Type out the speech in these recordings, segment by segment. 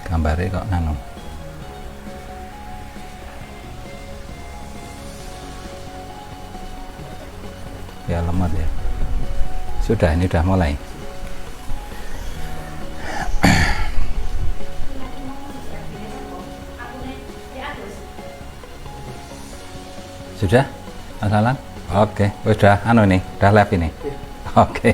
Gambarnya kok nano. Ya lemot ya. Sudah, ini udah mulai. Sudah? Masalah? Oke, sudah nih, udah live ini. Oke.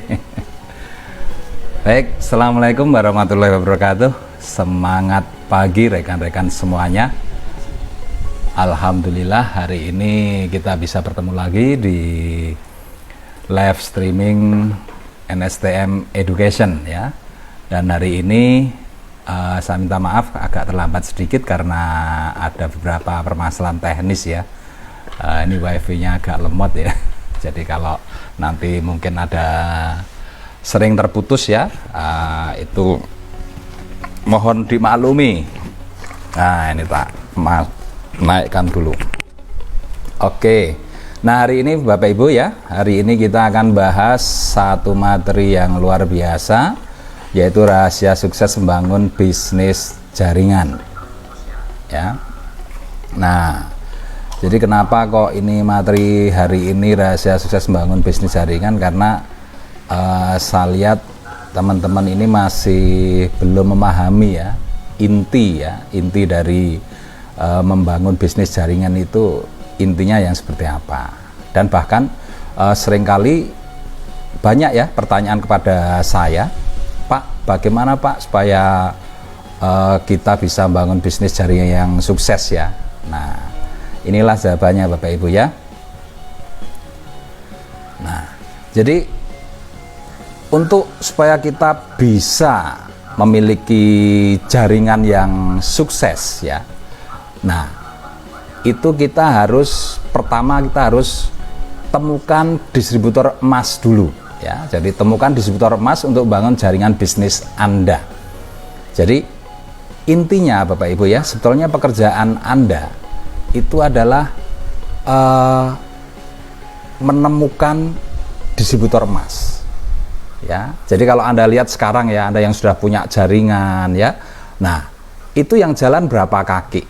Baik, assalamualaikum warahmatullahi wabarakatuh. Semangat pagi rekan-rekan semuanya. Alhamdulillah hari ini kita bisa bertemu lagi di live streaming NSTM Education ya. Dan hari ini saya minta maaf agak terlambat sedikit karena ada beberapa permasalahan teknis ya. Ini wifi-nya agak lemot ya. Jadi kalau nanti mungkin ada sering terputus ya, itu mohon dimaklumi. Nah ini tak naikkan dulu. Oke, nah hari ini Bapak Ibu ya, hari ini kita akan bahas satu materi yang luar biasa, yaitu rahasia sukses membangun bisnis jaringan ya. Nah, jadi kenapa kok ini materi hari ini rahasia sukses membangun bisnis jaringan? Karena saya lihat teman-teman ini masih belum memahami ya inti dari membangun bisnis jaringan itu intinya yang seperti apa. Dan bahkan seringkali banyak ya pertanyaan kepada saya, Pak, bagaimana Pak supaya kita bisa membangun bisnis jaringan yang sukses ya. Nah, inilah jawabannya Bapak Ibu ya. Nah, jadi untuk supaya kita bisa memiliki jaringan yang sukses ya. Nah, itu kita pertama kita harus temukan distributor emas dulu ya. Jadi temukan distributor emas untuk bangun jaringan bisnis Anda. Jadi intinya Bapak Ibu ya, sebetulnya pekerjaan Anda itu adalah menemukan distributor emas ya. Jadi kalau Anda lihat sekarang ya, Anda yang sudah punya jaringan ya, nah itu yang jalan berapa kaki?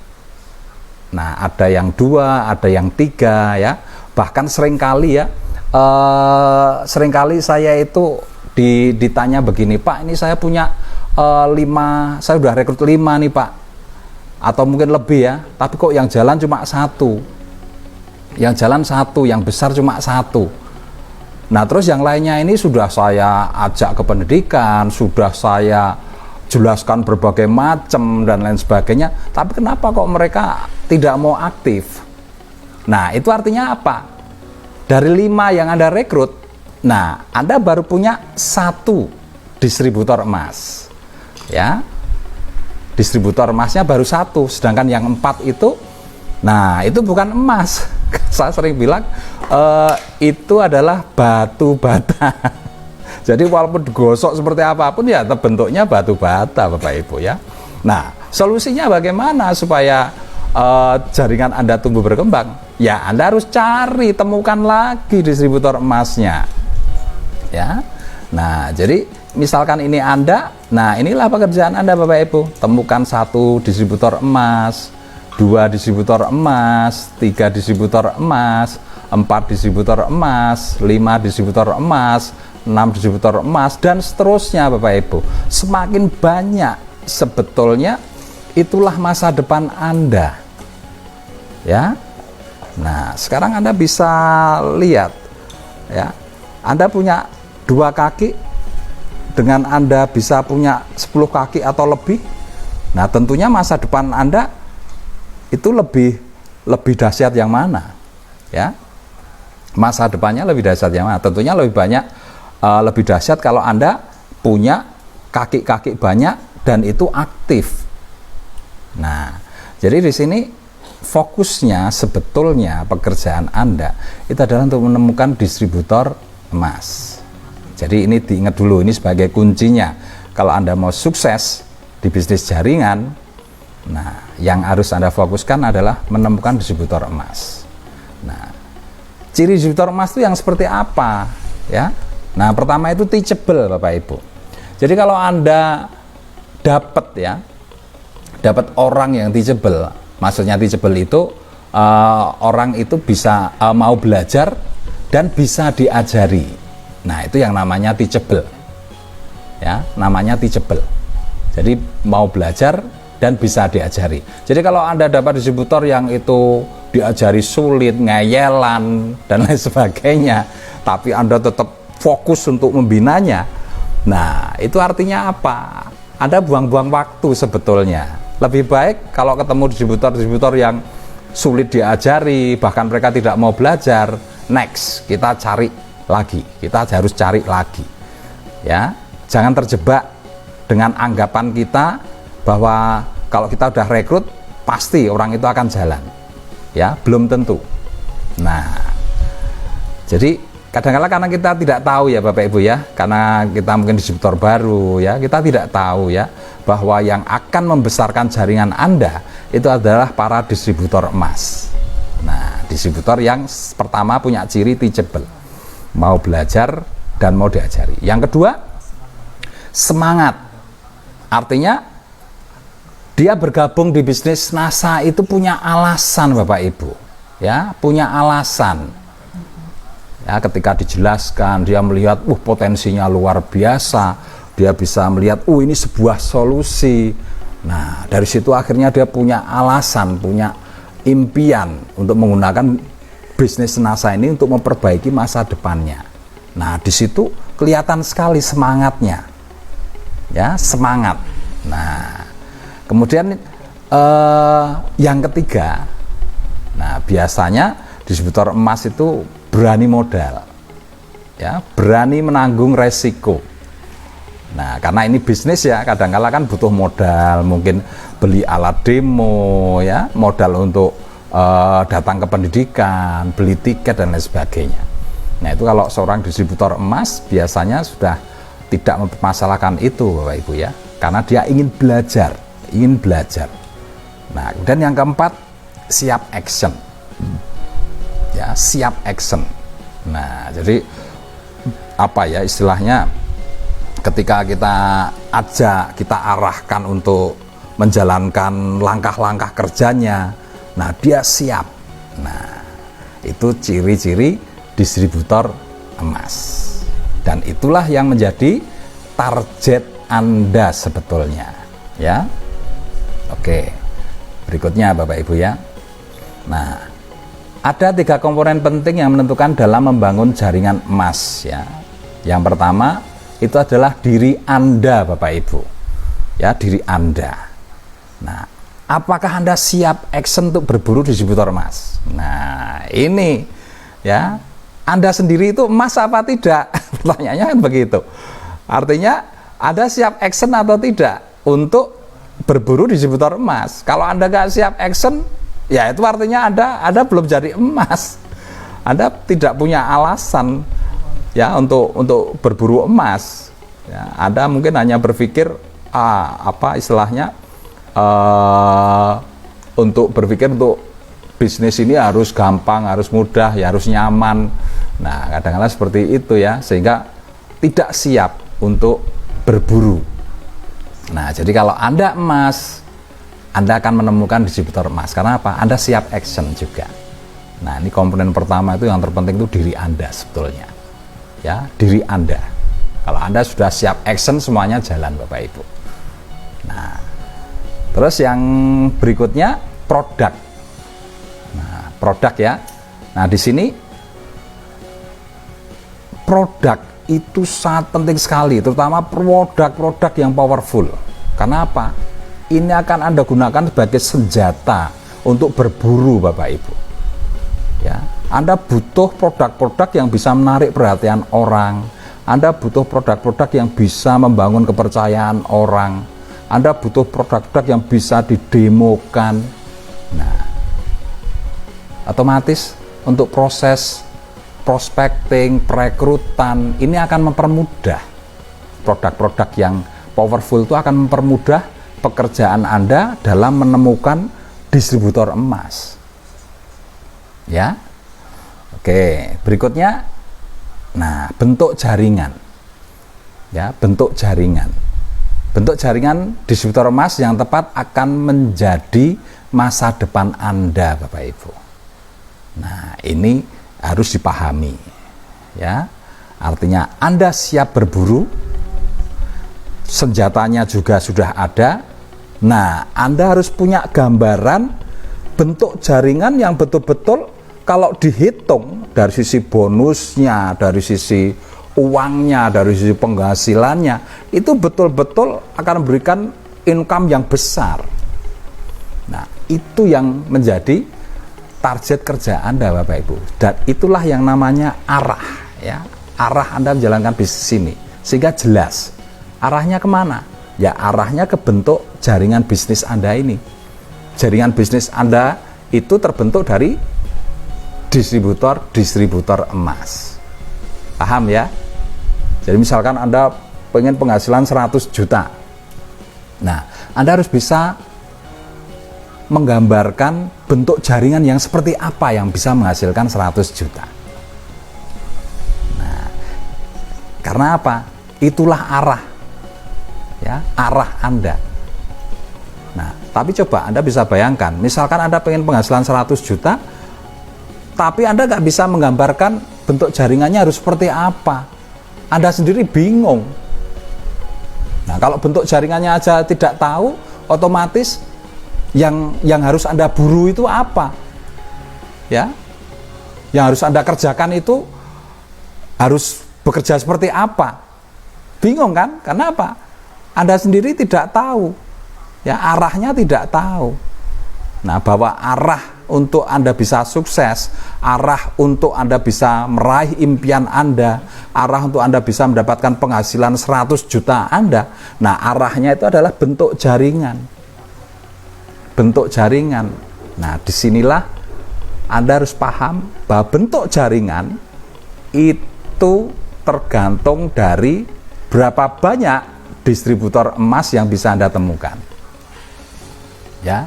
Nah ada yang 2, ada yang 3 ya. Bahkan seringkali ya, seringkali saya itu ditanya begini, Pak, ini saya punya 5, saya sudah rekrut 5 nih Pak, atau mungkin lebih ya, tapi kok yang jalan cuma 1, yang jalan 1, yang besar cuma 1. Nah terus yang lainnya ini sudah saya ajak ke pendidikan, sudah saya jelaskan berbagai macam dan lain sebagainya, tapi kenapa kok mereka tidak mau aktif? Nah itu artinya apa? Dari 5 yang Anda rekrut, nah Anda baru punya 1 distributor emas ya. Distributor emasnya baru 1, sedangkan yang 4 itu, nah itu bukan emas. Saya sering bilang itu adalah batu bata. Jadi walaupun digosok seperti apapun ya terbentuknya batu bata Bapak Ibu ya. Nah solusinya bagaimana supaya jaringan Anda tumbuh berkembang? Ya Anda harus temukan lagi distributor emasnya ya. Nah jadi misalkan ini Anda, nah inilah pekerjaan Anda Bapak Ibu, temukan 1 distributor emas, 2 distributor emas, 3 distributor emas, 4 distributor emas, 5 distributor emas, 6 distributor emas, dan seterusnya Bapak Ibu. Semakin banyak sebetulnya itulah masa depan Anda ya. Nah sekarang Anda bisa lihat ya, Anda punya 2 kaki, dengan Anda bisa punya 10 kaki atau lebih. Nah tentunya masa depan Anda itu lebih dahsyat yang mana ya. Masa depannya lebih dahsyat yang mana? Tentunya lebih banyak, lebih dahsyat kalau Anda punya kaki-kaki banyak dan itu aktif. Nah jadi di sini fokusnya sebetulnya pekerjaan Anda itu adalah untuk menemukan distributor emas. Jadi ini diingat dulu, ini sebagai kuncinya. Kalau Anda mau sukses di bisnis jaringan, nah yang harus Anda fokuskan adalah menemukan distributor emas. Nah ciri distributor emas itu yang seperti apa ya? Nah pertama itu teachable Bapak Ibu. Jadi kalau Anda dapat ya dapat orang yang teachable. Maksudnya teachable itu orang itu bisa mau belajar dan bisa diajari. Nah, itu yang namanya teachable. Ya, namanya teachable. Jadi mau belajar dan bisa diajari. Jadi kalau Anda dapat distributor yang itu diajari sulit, ngeyelan dan lain sebagainya, tapi Anda tetap fokus untuk membinanya, nah itu artinya apa? Anda buang-buang waktu sebetulnya. Lebih baik kalau ketemu distributor yang sulit diajari, bahkan mereka tidak mau belajar, next, kita cari lagi, kita harus cari lagi. Ya, jangan terjebak dengan anggapan kita bahwa kalau kita udah rekrut pasti orang itu akan jalan. Ya, belum tentu. Nah, jadi kadang-kadang karena kita tidak tahu ya Bapak Ibu ya, karena kita mungkin distributor baru ya, kita tidak tahu ya bahwa yang akan membesarkan jaringan Anda itu adalah para distributor emas. Nah, distributor yang pertama punya ciri teachable, mau belajar dan mau diajari. Yang kedua, semangat. Artinya dia bergabung di bisnis NASA itu punya alasan Bapak Ibu, ya, punya alasan. Ya, ketika dijelaskan dia melihat, potensinya luar biasa. Dia bisa melihat, ini sebuah solusi. Nah, dari situ akhirnya dia punya alasan, punya impian untuk menggunakan bisnis NASA ini untuk memperbaiki masa depannya. Nah, di situ kelihatan sekali semangatnya. Ya, semangat. Nah, kemudian yang ketiga, nah biasanya distributor emas itu berani modal, ya, berani menanggung resiko. Nah, karena ini bisnis ya, kadang-kala kan butuh modal, mungkin beli alat demo, ya, modal untuk datang ke pendidikan, beli tiket dan lain sebagainya. Nah, itu kalau seorang distributor emas biasanya sudah tidak mempermasalahkan itu Bapak Ibu ya, karena dia ingin belajar, ingin belajar. Nah, dan yang keempat, siap action. Ya, siap action. Nah, jadi apa ya istilahnya, ketika kita ajak, kita arahkan untuk menjalankan langkah-langkah kerjanya, nah dia siap. Nah, itu ciri-ciri distributor emas. Dan itulah yang menjadi target Anda sebetulnya, ya. Oke, berikutnya Bapak Ibu ya. Nah, ada 3 komponen penting yang menentukan dalam membangun jaringan emas ya. Yang pertama itu adalah diri Anda Bapak Ibu. Ya, diri Anda. Nah, apakah Anda siap action untuk berburu distributor emas? Nah, ini ya, Anda sendiri itu emas apa tidak? Pertanyaannya kan begitu. Artinya Anda siap action atau tidak untuk berburu distributor emas? Kalau Anda nggak siap action, ya itu artinya Anda belum jadi emas. Anda tidak punya alasan ya untuk berburu emas. Ya, Anda mungkin hanya berpikir apa istilahnya untuk berpikir untuk bisnis ini harus gampang, harus mudah, ya harus nyaman. Nah, kadang-kadang seperti itu ya, sehingga tidak siap untuk berburu. Nah, jadi kalau Anda emas, Anda akan menemukan distributor emas. Karena apa? Anda siap action juga. Nah, ini komponen pertama itu yang terpenting itu diri Anda sebetulnya. Ya, diri Anda. Kalau Anda sudah siap action, semuanya jalan Bapak Ibu. Nah, terus yang berikutnya produk. Nah, produk ya. Nah, di sini produk itu sangat penting sekali, terutama produk-produk yang powerful. Karena apa? Ini akan Anda gunakan sebagai senjata untuk berburu Bapak Ibu. Ya, Anda butuh produk-produk yang bisa menarik perhatian orang. Anda butuh produk-produk yang bisa membangun kepercayaan orang. Anda butuh produk-produk yang bisa didemokan. Nah, otomatis untuk proses prospecting, perekrutan ini akan mempermudah. Produk-produk yang powerful itu akan mempermudah pekerjaan Anda dalam menemukan distributor emas. Ya. Oke, berikutnya nah, bentuk jaringan. Ya, bentuk jaringan. Bentuk jaringan distributor emas yang tepat akan menjadi masa depan Anda, Bapak Ibu. Nah, ini harus dipahami, ya. Artinya Anda siap berburu, senjatanya juga sudah ada. Nah, Anda harus punya gambaran bentuk jaringan yang betul-betul kalau dihitung dari sisi bonusnya, dari sisi uangnya, dari sisi penghasilannya, itu betul-betul akan memberikan income yang besar. Nah, itu yang menjadi target kerja Anda, Bapak Ibu. Dan itulah yang namanya arah, ya. Arah Anda menjalankan bisnis ini, sehingga jelas arahnya kemana. Ya, arahnya ke bentuk jaringan bisnis Anda ini. Jaringan bisnis Anda itu terbentuk dari distributor emas. Paham ya? Jadi misalkan Anda pengen penghasilan 100 juta. Nah, Anda harus bisa menggambarkan bentuk jaringan yang seperti apa yang bisa menghasilkan 100 juta. Nah, karena apa? Itulah arah. Ya, arah Anda. Nah, tapi coba Anda bisa bayangkan, misalkan Anda pengen penghasilan 100 juta, tapi Anda nggak bisa menggambarkan bentuk jaringannya harus seperti apa. Anda sendiri bingung. Nah, kalau bentuk jaringannya aja tidak tahu, otomatis yang harus Anda buru itu apa? Ya. Yang harus Anda kerjakan itu harus bekerja seperti apa? Bingung kan? Karena apa? Anda sendiri tidak tahu. Ya, arahnya tidak tahu. Nah, bahwa arah untuk Anda bisa sukses, arah untuk Anda bisa meraih impian Anda, arah untuk Anda bisa mendapatkan penghasilan 100 juta Anda, nah arahnya itu adalah bentuk jaringan. Bentuk jaringan. Nah, disinilah Anda harus paham bahwa bentuk jaringan itu tergantung dari berapa banyak distributor emas yang bisa Anda temukan. Ya.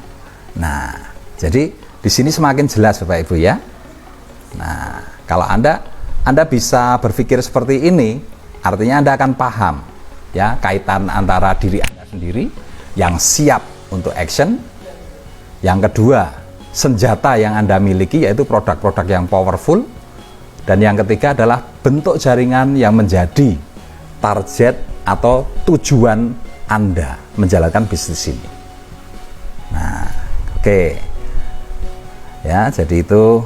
Nah, jadi di sini semakin jelas Bapak Ibu ya. Nah, kalau Anda bisa berpikir seperti ini, artinya Anda akan paham ya kaitan antara diri Anda sendiri yang siap untuk action. Yang kedua, senjata yang Anda miliki yaitu produk-produk yang powerful. Dan yang ketiga adalah bentuk jaringan yang menjadi target atau tujuan Anda menjalankan bisnis ini. Nah, oke. Ya, jadi itu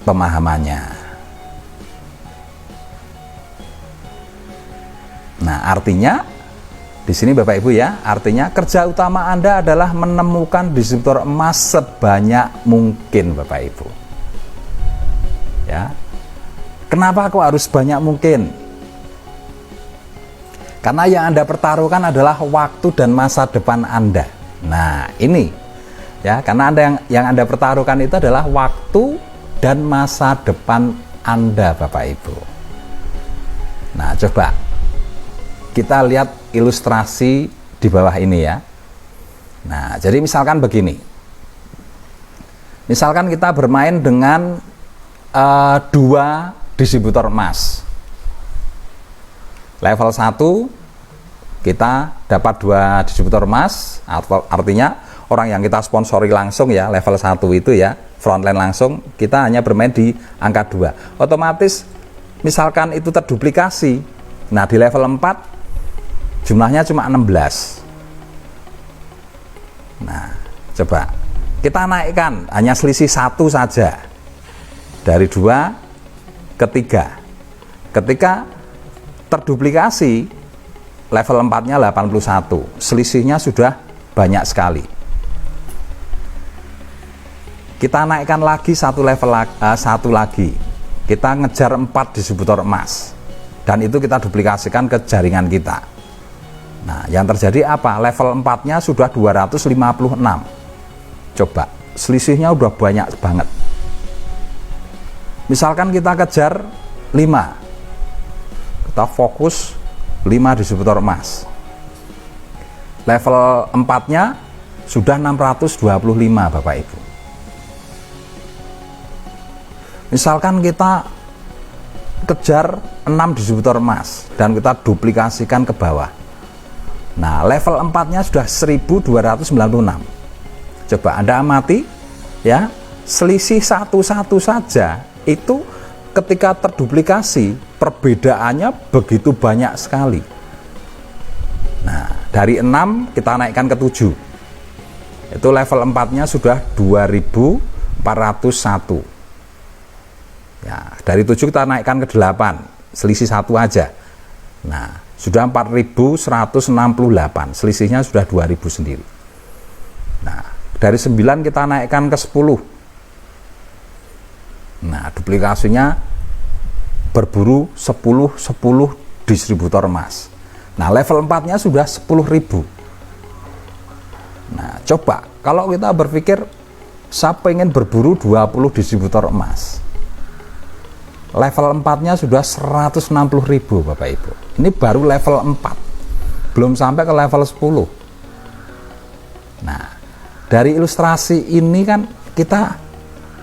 pemahamannya. Nah, artinya di sini Bapak Ibu ya, artinya kerja utama Anda adalah menemukan distributor emas sebanyak mungkin Bapak Ibu. Ya. Kenapa kok harus banyak mungkin? Karena yang Anda pertaruhkan adalah waktu dan masa depan Anda. Nah, ini ya, karena yang Anda pertaruhkan itu adalah waktu dan masa depan Anda, Bapak Ibu. Nah, coba kita lihat ilustrasi di bawah ini ya. Nah, jadi misalkan begini. Misalkan kita bermain dengan dua distributor emas. Level 1 kita dapat dua distributor emas, artinya orang yang kita sponsori langsung ya, level 1 itu ya, frontline langsung, kita hanya bermain di angka 2. Otomatis misalkan itu terduplikasi. Nah, di level 4 jumlahnya cuma 16. Nah, coba kita naikkan hanya selisih 1 saja. Dari 2 ke 3. Ketika terduplikasi level 4-nya 81. Selisihnya sudah banyak sekali. Kita naikkan lagi satu lagi. Kita ngejar 4 distributor emas. Dan itu kita duplikasikan ke jaringan kita. Nah, yang terjadi apa? Level 4-nya sudah 256. Coba, selisihnya udah banyak banget. Misalkan kita kejar 5. Kita fokus 5 distributor emas. Level 4-nya sudah 625 Bapak Ibu. Misalkan kita kejar 6 distributor emas dan kita duplikasikan ke bawah. Nah, level 4-nya sudah 1296. Coba Anda amati ya, selisih satu saja itu ketika terduplikasi perbedaannya begitu banyak sekali. Nah, dari 6 kita naikkan ke 7. Itu level 4-nya sudah 2401. Ya, dari 7 kita naikkan ke 8, selisih 1 aja. Nah, sudah 4168, selisihnya sudah 2000 sendiri. Nah, dari 9 kita naikkan ke 10. Nah, duplikasinya berburu 10 distributor emas. Nah, level 4-nya sudah 10.000. Nah, coba kalau kita berpikir saya pengen berburu 20 distributor emas, level 4-nya sudah 160.000 Bapak Ibu. Ini baru level 4, belum sampai ke level 10. Nah, dari ilustrasi ini kan kita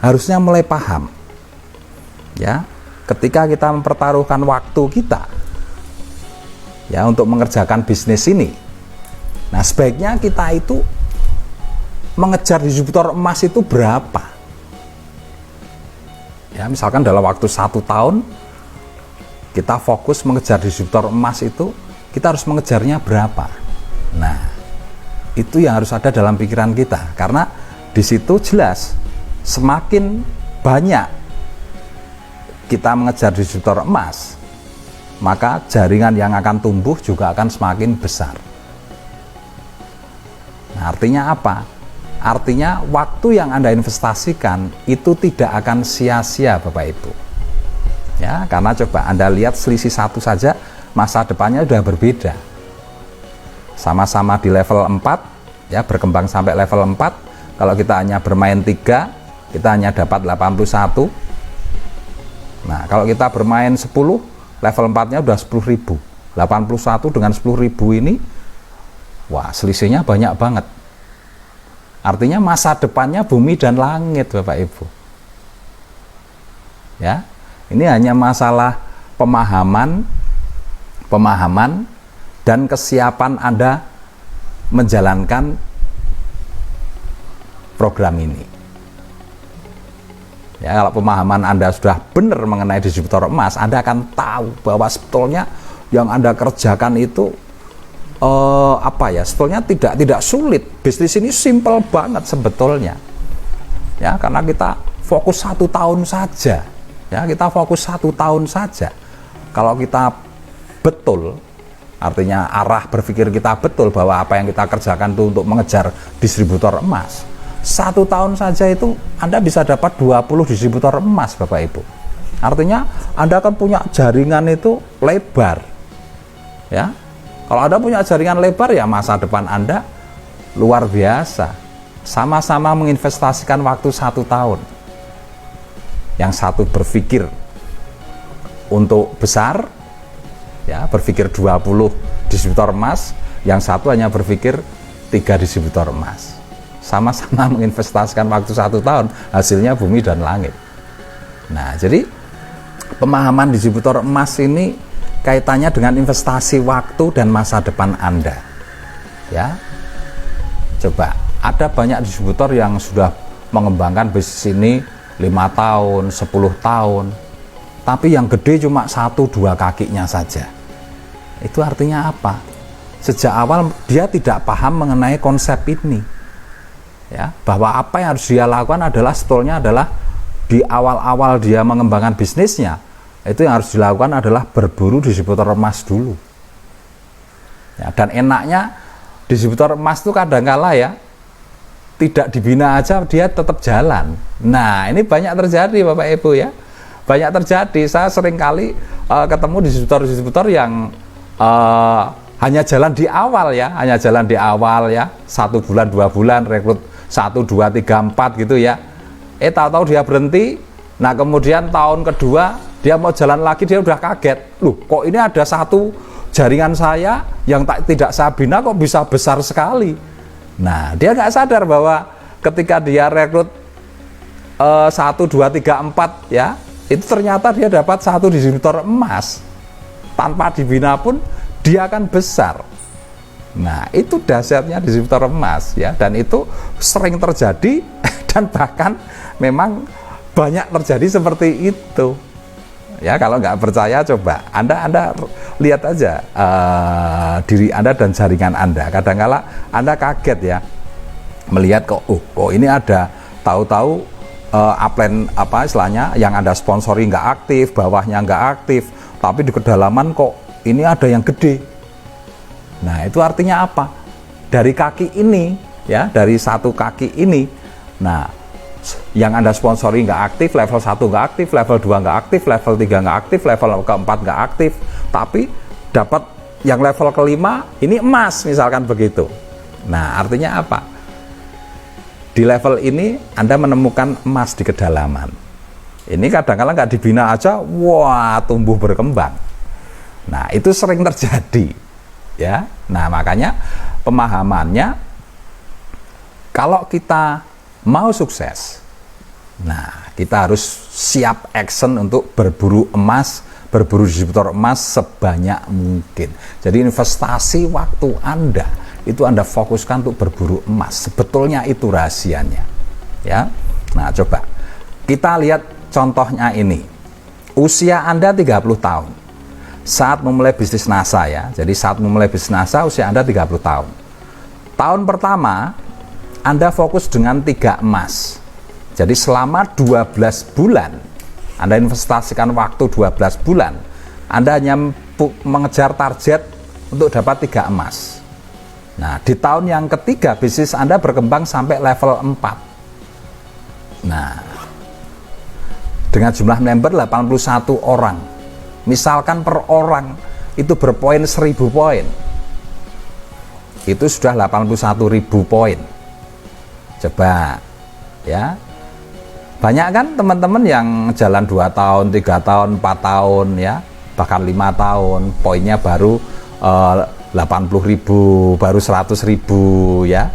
harusnya mulai paham ya, ketika kita mempertaruhkan waktu kita ya untuk mengerjakan bisnis ini. Nah, sebaiknya kita itu mengejar distributor emas itu berapa ya, misalkan dalam waktu 1 tahun kita fokus mengejar distributor emas itu, kita harus mengejarnya berapa. Nah, itu yang harus ada dalam pikiran kita, karena di situ jelas semakin banyak kita mengejar distributor emas, maka jaringan yang akan tumbuh juga akan semakin besar. Nah, artinya apa? Artinya waktu yang Anda investasikan itu tidak akan sia-sia Bapak Ibu. Ya, karena coba Anda lihat selisih 1 saja masa depannya sudah berbeda. Sama-sama di level 4 ya, berkembang sampai level 4. Kalau kita hanya bermain 3, kita hanya dapat 81. Nah, kalau kita bermain 10, level 4-nya udah 10.000. 81 dengan 10.000 ini, wah, selisihnya banyak banget. Artinya masa depannya bumi dan langit Bapak Ibu. Ya, ini hanya masalah pemahaman dan kesiapan Anda menjalankan program ini. Ya, kalau pemahaman Anda sudah benar mengenai distributor emas, Anda akan tahu bahwa sebetulnya yang Anda kerjakan itu sebetulnya tidak sulit. Bisnis ini simple banget sebetulnya ya, karena kita fokus 1 tahun saja ya, kita fokus 1 tahun saja. Kalau kita betul, artinya arah berpikir kita betul bahwa apa yang kita kerjakan itu untuk mengejar distributor emas, 1 tahun saja itu Anda bisa dapat 20 distributor emas Bapak Ibu. Artinya Anda akan punya jaringan itu lebar ya. Kalau Anda punya jaringan lebar ya, masa depan Anda luar biasa. Sama-sama menginvestasikan waktu 1 tahun. Yang satu berpikir untuk besar, ya, berpikir 20 distributor emas. Yang satu hanya berpikir 3 distributor emas. Sama-sama menginvestasikan waktu 1 tahun, hasilnya bumi dan langit. Nah, jadi pemahaman distributor emas ini kaitannya dengan investasi waktu dan masa depan Anda. Ya, coba ada banyak distributor yang sudah mengembangkan bisnis ini 5 tahun, 10 tahun, tapi yang gede cuma 1-2 kakinya saja. Itu artinya apa? Sejak awal dia tidak paham mengenai konsep ini. Ya, bahwa apa yang harus dia lakukan adalah sebetulnya adalah di awal-awal dia mengembangkan bisnisnya, itu yang harus dilakukan adalah berburu distributor emas dulu ya. Dan enaknya distributor emas itu kadang-kala ya tidak dibina aja dia tetap jalan. Nah, ini banyak terjadi Bapak Ibu ya, banyak terjadi. Saya sering kali ketemu distributor yang hanya jalan di awal ya, hanya jalan di awal ya, 1 bulan 2 bulan rekrut 1, 2, 3, 4 gitu ya. Tahu-tahu dia berhenti. Nah, kemudian tahun kedua dia mau jalan lagi, dia udah kaget, loh kok ini ada satu jaringan saya yang tidak saya bina kok bisa besar sekali. Nah, dia nggak sadar bahwa ketika dia rekrut 1, 2, 3, 4 ya, itu ternyata dia dapat 1 distributor emas. Tanpa dibina pun dia akan besar. Nah, itu dahsyatnya distributor emas ya, dan itu sering terjadi dan bahkan memang banyak terjadi seperti itu. Ya, kalau nggak percaya coba Anda lihat aja diri Anda dan jaringan Anda. Kadang-kala Anda kaget ya melihat kok ini ada, tahu-tahu upline apa istilahnya yang Anda sponsori nggak aktif, bawahnya nggak aktif, tapi di kedalaman kok ini ada yang gede. Nah, itu artinya apa? Dari kaki ini ya, dari satu kaki ini, nah yang Anda sponsori nggak aktif, level 1 nggak aktif, level 2 nggak aktif, level 3 nggak aktif, level keempat nggak aktif, tapi dapat yang level kelima ini emas misalkan begitu. Nah, artinya apa? Di level ini Anda menemukan emas di kedalaman. Ini kadang-kadang nggak dibina aja, wah tumbuh berkembang. Nah, itu sering terjadi ya. Nah, makanya pemahamannya, kalau kita mau sukses, nah kita harus siap action untuk berburu emas, berburu distributor emas sebanyak mungkin. Jadi investasi waktu Anda itu Anda fokuskan untuk berburu emas. Sebetulnya itu rahasianya ya. Nah, coba kita lihat contohnya ini. Usia Anda 30 tahun saat memulai bisnis NASA ya. Jadi saat memulai bisnis NASA usia Anda 30 tahun. Tahun pertama Anda fokus dengan 3 emas. Jadi selama 12 bulan Anda investasikan waktu 12 bulan, Anda hanya mengejar target untuk dapat 3 emas. Nah, di tahun yang ketiga bisnis Anda berkembang sampai level 4. Nah, dengan jumlah member 81 orang. Misalkan per orang itu berpoin 1000 poin. Itu sudah 81.000 poin. Coba ya. Banyak kan teman-teman yang jalan 2 tahun, 3 tahun, 4 tahun ya, bahkan 5 tahun, poinnya baru 80.000, baru 100.000 ya.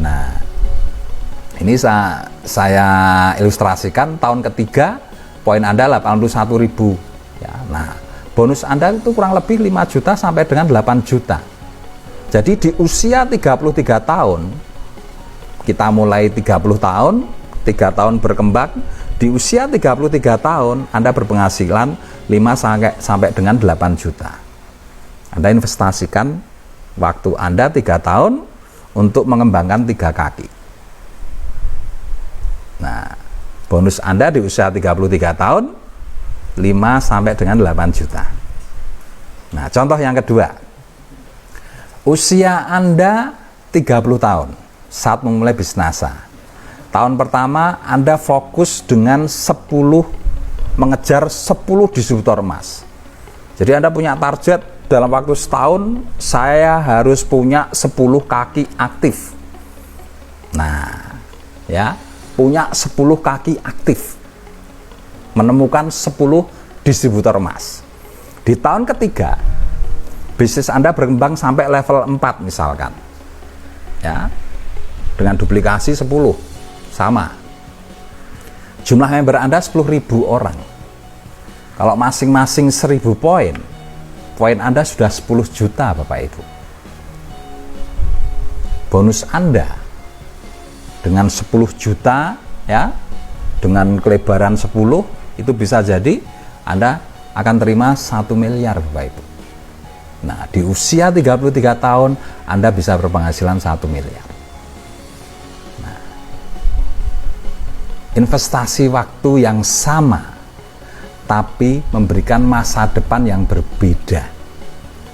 Nah, ini saya ilustrasikan tahun ketiga poin Anda 81.000 ya. Nah, bonus Anda itu kurang lebih 5 juta sampai dengan 8 juta. Jadi di usia 33 tahun, kita mulai 30 tahun, 3 tahun berkembang, di usia 33 tahun Anda berpenghasilan 5 sampai dengan 8 juta. Anda investasikan waktu Anda 3 tahun untuk mengembangkan 3 kaki. Nah, bonus Anda di usia 33 tahun 5 sampai dengan 8 juta. Nah, contoh yang kedua. Usia Anda 30 tahun saat memulai bisnis NASA. Tahun pertama Anda fokus dengan 10, mengejar 10 distributor emas. Jadi Anda punya target dalam waktu setahun, saya harus punya 10 kaki aktif. Nah, ya, punya 10 kaki aktif. Menemukan 10 distributor emas. Di tahun ketiga, bisnis Anda berkembang sampai level 4 misalkan. Ya. Dengan duplikasi 10. Sama. Jumlah member Anda 10.000 orang. Kalau masing-masing 1.000 poin, poin Anda sudah 10 juta Bapak Ibu. Bonus Anda dengan 10 juta ya, dengan kelebaran 10, itu bisa jadi Anda akan terima 1 miliar Bapak Ibu. Nah, di usia 33 tahun Anda bisa berpenghasilan 1 miliar. Nah, investasi waktu yang sama tapi memberikan masa depan yang berbeda.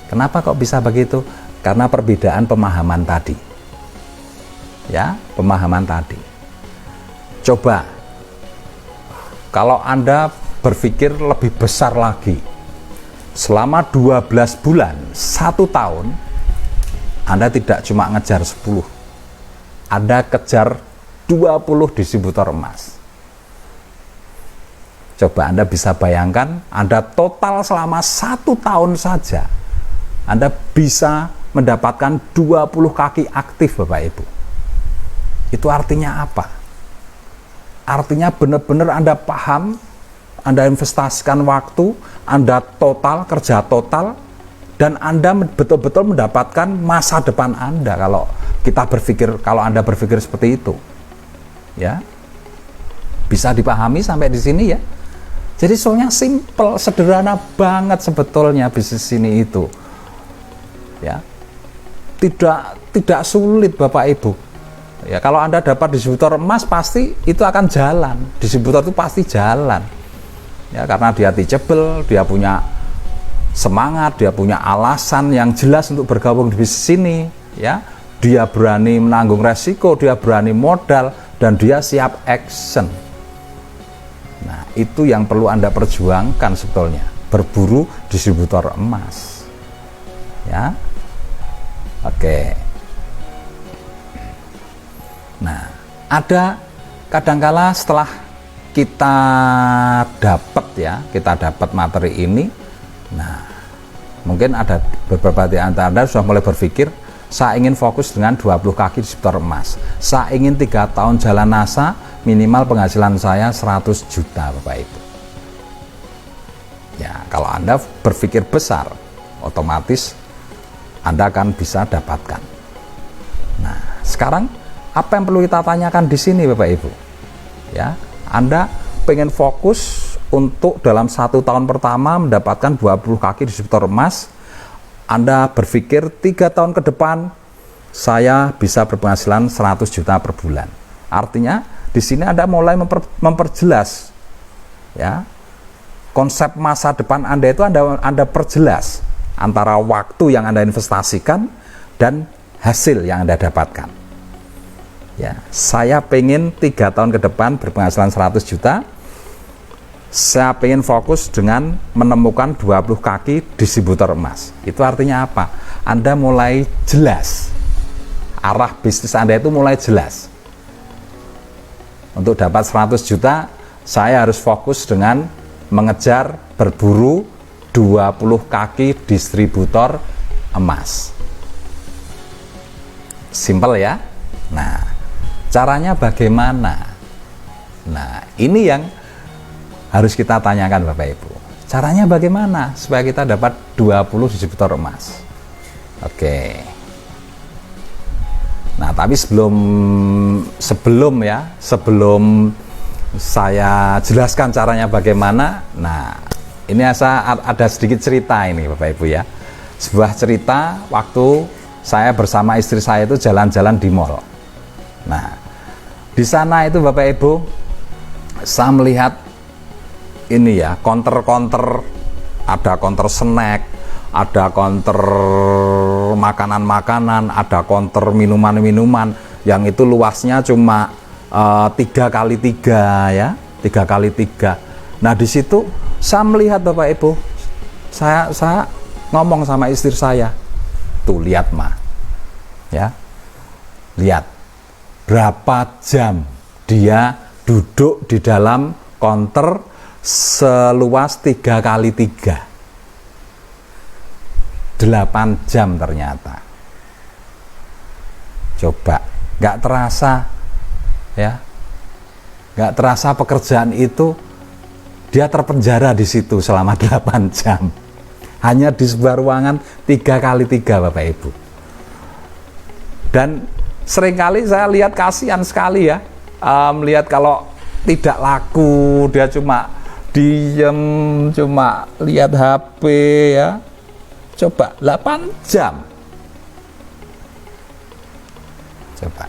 Kenapa kok bisa begitu? Karena perbedaan pemahaman tadi. Ya, pemahaman tadi. Coba kalau Anda berpikir lebih besar lagi, selama 12 bulan, 1 tahun, Anda tidak cuma ngejar 10, Anda kejar 20 distributor emas. Coba Anda bisa bayangkan, Anda total selama 1 tahun saja, Anda bisa mendapatkan 20 kaki aktif Bapak Ibu. Itu artinya apa? Artinya benar-benar Anda paham, Anda investasikan waktu, Anda total, kerja total, dan Anda betul-betul mendapatkan masa depan Anda kalau Anda berpikir seperti itu. Ya. Bisa dipahami sampai di sini ya. Jadi soalnya simple, sederhana banget sebetulnya bisnis ini itu. Ya. Tidak sulit Bapak Ibu. Ya, kalau Anda dapat distributor emas pasti itu akan jalan. Distributor itu pasti jalan. Ya, karena dia teachable, dia punya semangat, dia punya alasan yang jelas untuk bergabung di bisnis ini, ya. Dia berani menanggung resiko, dia berani modal, dan dia siap action. Nah, itu yang perlu Anda perjuangkan sebetulnya, berburu distributor emas. Ya. Oke. Nah, ada kadangkala setelah kita dapat materi ini, nah, mungkin ada beberapa di antara Anda sudah mulai berpikir, saya ingin fokus dengan 20 kaki distributor emas. Saya ingin 3 tahun jalan NASA, minimal penghasilan saya 100 juta Bapak Ibu. Ya, kalau Anda berpikir besar, otomatis Anda akan bisa dapatkan. Nah, sekarang apa yang perlu kita tanyakan di sini Bapak Ibu? Ya, Anda pengen fokus untuk dalam 1 tahun pertama mendapatkan 20 kaki distributor emas. Anda berpikir 3 tahun ke depan saya bisa berpenghasilan 100 juta per bulan. Artinya di sini Anda mulai memperjelas, ya, konsep masa depan Anda itu Anda perjelas antara waktu yang Anda investasikan dan hasil yang Anda dapatkan. Ya, saya pengen 3 tahun ke depan berpenghasilan 100 juta. Saya pengen fokus dengan menemukan 20 kaki distributor emas. Itu artinya apa? Anda mulai jelas. Arah bisnis Anda itu mulai jelas. Untuk dapat 100 juta, saya harus fokus dengan mengejar berburu 20 kaki distributor emas. Simple ya? Nah, caranya bagaimana? Nah, ini yang harus kita tanyakan Bapak Ibu. Caranya bagaimana supaya kita dapat 20 distributor emas? Oke. Nah, tapi sebelum saya jelaskan caranya bagaimana, nah, ini ada sedikit cerita ini Bapak Ibu ya. Sebuah cerita waktu saya bersama istri saya itu jalan-jalan di mall. Nah, di sana itu Bapak Ibu, saya melihat ini ya, counter-counter, ada counter snack, ada counter makanan-makanan, ada counter minuman-minuman yang itu luasnya cuma 3x3 ya, 3x3. Nah, di situ saya melihat Bapak Ibu, saya ngomong sama istri saya, tuh lihat Ma, ya, lihat berapa jam dia duduk di dalam counter seluas 3x3, 8 jam ternyata. Coba, nggak terasa ya, nggak terasa pekerjaan itu dia terpenjara di situ selama 8 jam, hanya di sebuah ruangan 3x3 Bapak Ibu. Dan seringkali saya lihat kasihan sekali ya, melihat kalau tidak laku, dia cuma diem, cuma lihat HP ya. Coba 8 jam. Coba.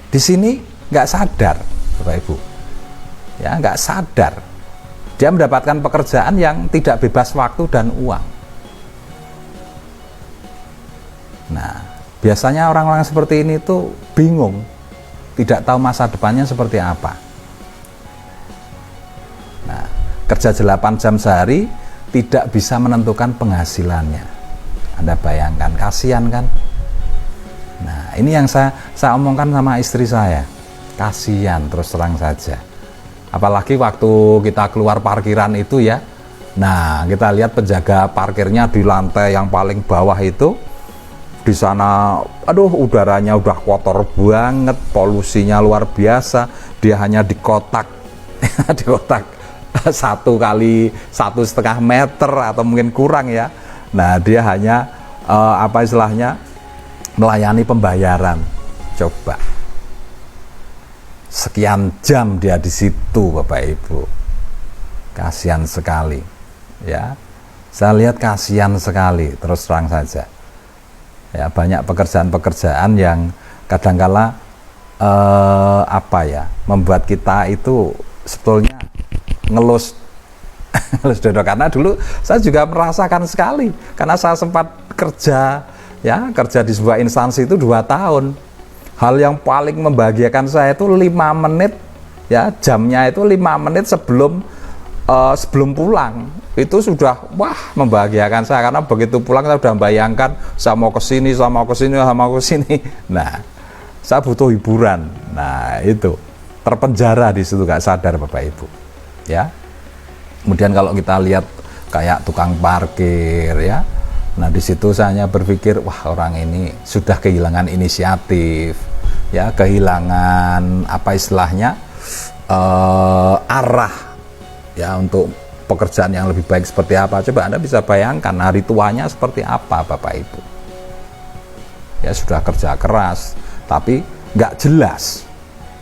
Di sini nggak sadar Bapak Ibu. Ya, nggak sadar. Dia mendapatkan pekerjaan yang tidak bebas waktu dan uang. Nah, biasanya orang-orang seperti ini tuh bingung, tidak tahu masa depannya seperti apa. Nah, kerja 8 jam sehari tidak bisa menentukan penghasilannya. Anda bayangkan, kasihan kan? Nah, ini yang saya omongkan sama istri saya. Kasihan terus terang saja. Apalagi waktu kita keluar parkiran itu ya. Nah, kita lihat penjaga parkirnya di lantai yang paling bawah itu. Di sana, aduh, udaranya udah kotor banget, polusinya luar biasa. Dia hanya di kotak, di kotak 1 x 1,5 meter atau mungkin kurang ya. Nah, dia hanya apa istilahnya, melayani pembayaran. Coba sekian jam dia di situ, Bapak Ibu. Kasihan sekali, ya. Saya lihat kasihan sekali, terus terang saja. Ya, banyak pekerjaan-pekerjaan yang kadangkala apa ya, membuat kita itu sebetulnya ngelus ngelus dodo. Karena dulu saya juga merasakan sekali, karena saya sempat kerja di sebuah instansi itu 2 tahun. Hal yang paling membahagiakan saya itu 5 menit, ya, jamnya itu 5 menit sebelum pulang. Itu sudah wah membahagiakan saya, karena begitu pulang saya sudah bayangkan saya mau ke sini. Nah, saya butuh hiburan. Nah, itu terpenjara di situ, gak sadar Bapak Ibu, ya. Kemudian kalau kita lihat kayak tukang parkir, ya, nah di situ saya hanya berpikir, wah, orang ini sudah kehilangan inisiatif, ya, kehilangan apa istilahnya, arah, ya, untuk pekerjaan yang lebih baik seperti apa. Coba Anda bisa bayangkan hari tuanya seperti apa, Bapak Ibu. Ya, sudah kerja keras, tapi nggak jelas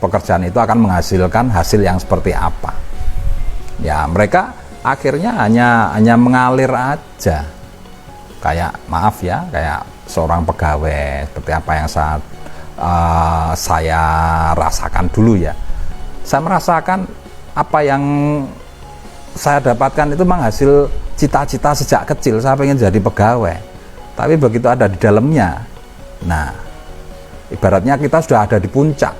pekerjaan itu akan menghasilkan hasil yang seperti apa. Ya, mereka akhirnya hanya mengalir aja. Kayak, maaf ya, kayak seorang pegawai seperti apa yang saya rasakan dulu, ya. Saya merasakan apa yang saya dapatkan itu menghasil cita-cita sejak kecil. Saya pengen jadi pegawai, tapi begitu ada di dalamnya, nah, ibaratnya kita sudah ada di puncak,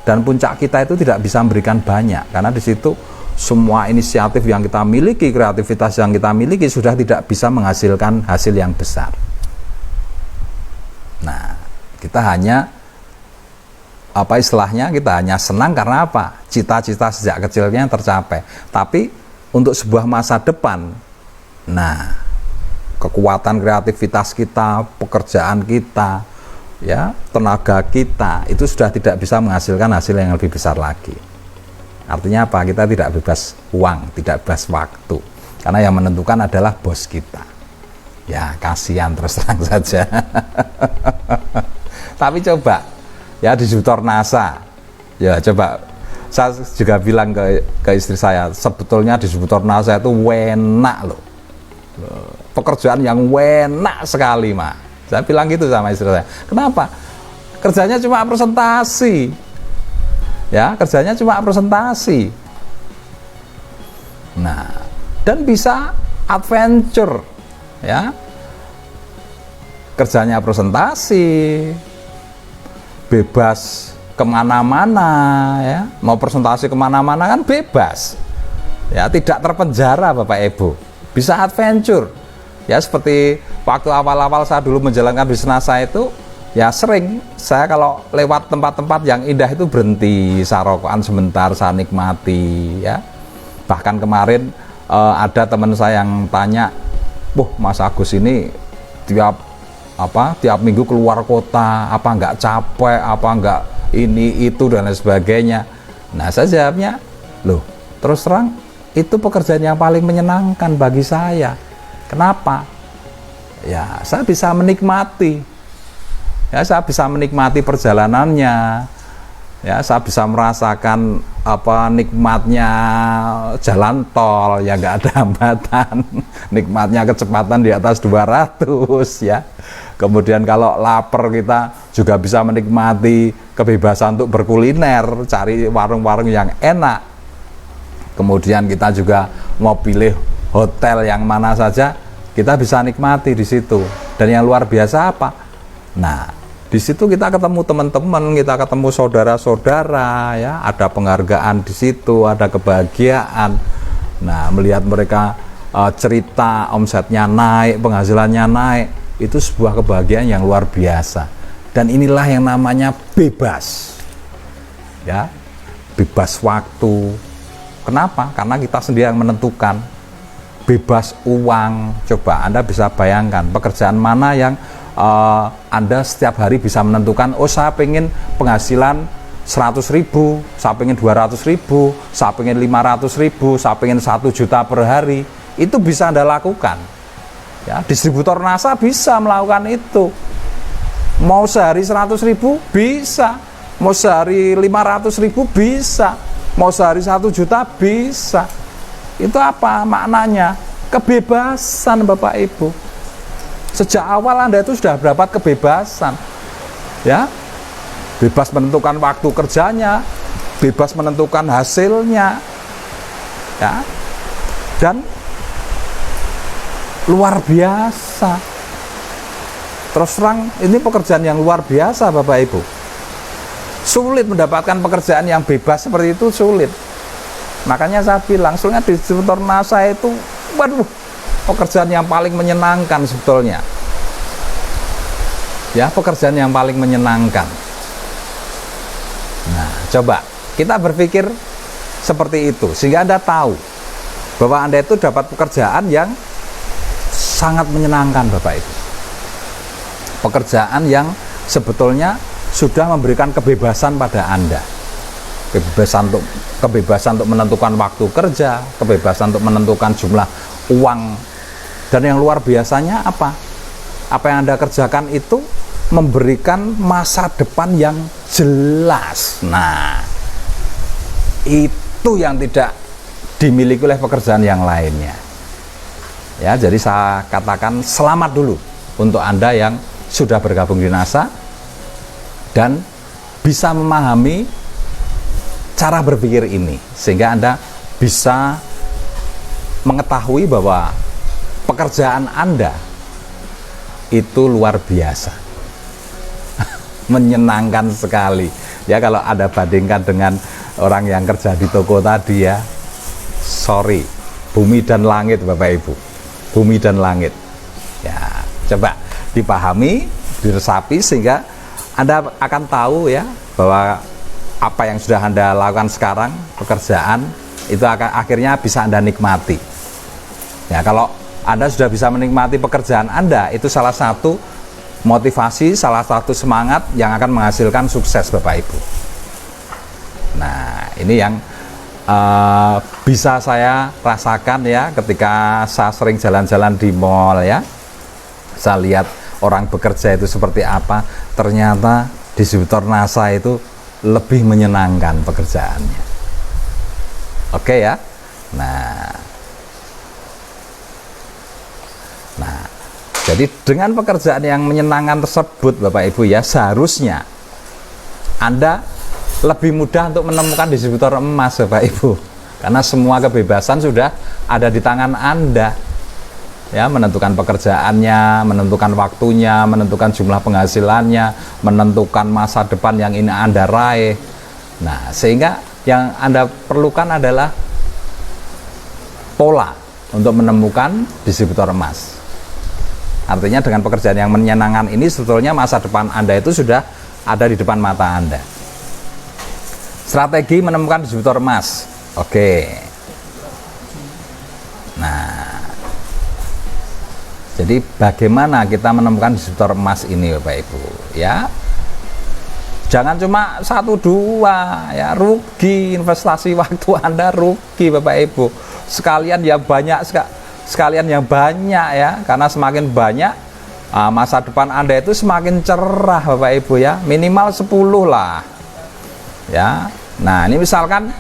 dan puncak kita itu tidak bisa memberikan banyak, karena di situ semua inisiatif yang kita miliki, kreativitas yang kita miliki sudah tidak bisa menghasilkan hasil yang besar. Nah, kita hanya apa istilahnya, kita hanya senang karena apa? Cita-cita sejak kecilnya tercapai. Tapi untuk sebuah masa depan, nah, kekuatan kreativitas kita, pekerjaan kita, ya, tenaga kita itu sudah tidak bisa menghasilkan hasil yang lebih besar lagi. Artinya apa? Kita tidak bebas uang, tidak bebas waktu, karena yang menentukan adalah bos kita. Ya, kasihan terus terang saja. Tapi coba, ya, di Distributor NASA, ya, coba, saya juga bilang ke istri saya, sebetulnya di Distributor NASA itu enak loh, pekerjaan yang enak sekali, Mak. Saya bilang gitu sama istri saya. Kenapa? Kerjanya cuma presentasi. Ya, kerjanya cuma presentasi. Nah, dan bisa adventure, ya. Kerjanya presentasi, bebas kemana-mana, ya. Mau presentasi kemana-mana kan bebas, ya, tidak terpenjara, Bapak Ibu. Bisa adventure, ya, seperti waktu awal-awal saya dulu menjalankan bisnis saya itu, ya, sering saya kalau lewat tempat-tempat yang indah itu berhenti, saya rokokan sebentar, saya nikmati, ya. Bahkan kemarin ada teman saya yang tanya, "Wah, Mas Agus ini tiap minggu keluar kota, apa nggak capek, apa nggak ini itu dan lain sebagainya?" Nah, saya jawabnya, loh, terus terang itu pekerjaan yang paling menyenangkan bagi saya. Kenapa? Ya, saya bisa menikmati. Ya, saya bisa menikmati perjalanannya. Ya, saya bisa merasakan apa nikmatnya jalan tol, ya, nggak ada hambatan. Nikmatnya kecepatan di atas 200, ya. Kemudian kalau lapar kita juga bisa menikmati kebebasan untuk berkuliner, cari warung-warung yang enak. Kemudian kita juga mau pilih hotel yang mana saja, kita bisa nikmati di situ. Dan yang luar biasa apa? Nah, di situ kita ketemu teman-teman, kita ketemu saudara-saudara, ya, ada penghargaan di situ, ada kebahagiaan. Nah, melihat mereka cerita omsetnya naik, penghasilannya naik, itu sebuah kebahagiaan yang luar biasa. Dan inilah yang namanya bebas, ya, bebas waktu. Kenapa? Karena kita sendiri yang menentukan. Bebas uang. Coba Anda bisa bayangkan pekerjaan mana yang Anda setiap hari bisa menentukan, oh, saya pengen penghasilan 100.000, saya pengen 200.000, saya pengen 500.000, saya pengen 1 juta per hari. Itu bisa Anda lakukan. Ya, distributor NASA bisa melakukan itu. Mau sehari 100.000 bisa, mau sehari 500.000 bisa, mau sehari 1 juta bisa. Itu apa maknanya? Kebebasan Bapak Ibu. Sejak awal Anda itu sudah dapat kebebasan. Ya. Bebas menentukan waktu kerjanya, bebas menentukan hasilnya. Ya. Dan luar biasa. Terus terang ini pekerjaan yang luar biasa Bapak Ibu. Sulit mendapatkan pekerjaan yang bebas seperti itu, sulit. Makanya saya bilang soalnya distributor NASA itu waduh, pekerjaan yang paling menyenangkan sebetulnya. Ya, pekerjaan yang paling menyenangkan. Nah, coba kita berpikir seperti itu sehingga Anda tahu bahwa Anda itu dapat pekerjaan yang sangat menyenangkan Bapak Ibu. Pekerjaan yang sebetulnya sudah memberikan kebebasan pada Anda. Kebebasan untuk menentukan waktu kerja, kebebasan untuk menentukan jumlah uang. Dan yang luar biasanya apa? Apa yang Anda kerjakan itu memberikan masa depan yang jelas. Nah, itu yang tidak dimiliki oleh pekerjaan yang lainnya. Ya, jadi saya katakan selamat dulu untuk Anda yang sudah bergabung di NASA dan bisa memahami cara berpikir ini sehingga Anda bisa mengetahui bahwa pekerjaan Anda itu luar biasa. Menyenangkan sekali. Ya, kalau Anda bandingkan dengan orang yang kerja di toko tadi ya. Sorry, bumi dan langit Bapak Ibu. Bumi dan langit. Ya, coba dipahami, diresapi sehingga Anda akan tahu ya bahwa apa yang sudah Anda lakukan sekarang, pekerjaan itu akan akhirnya bisa Anda nikmati. Ya, kalau Anda sudah bisa menikmati pekerjaan Anda, itu salah satu motivasi, salah satu semangat yang akan menghasilkan sukses Bapak Ibu. Nah, ini yang bisa saya rasakan ya ketika saya sering jalan-jalan di mall ya. Saya lihat orang bekerja itu seperti apa. Ternyata distributor NASA itu lebih menyenangkan pekerjaannya. Oke ya. Nah, jadi dengan pekerjaan yang menyenangkan tersebut Bapak Ibu ya, seharusnya Anda lebih mudah untuk menemukan distributor emas Bapak Ibu, karena semua kebebasan sudah ada di tangan Anda ya, menentukan pekerjaannya, menentukan waktunya, menentukan jumlah penghasilannya, menentukan masa depan yang ini Anda raih. Nah, sehingga yang Anda perlukan adalah pola untuk menemukan distributor emas. Artinya dengan pekerjaan yang menyenangkan ini sebetulnya masa depan Anda itu sudah ada di depan mata Anda. Strategi menemukan distributor emas. Oke. Nah, jadi bagaimana kita menemukan distributor emas ini Bapak Ibu ya? Jangan cuma 1-2 ya, rugi investasi waktu Anda, rugi Bapak Ibu. Sekalian yang banyak ya, karena semakin banyak masa depan Anda itu semakin cerah Bapak Ibu ya, minimal 10 lah ya. Nah, ini misalkan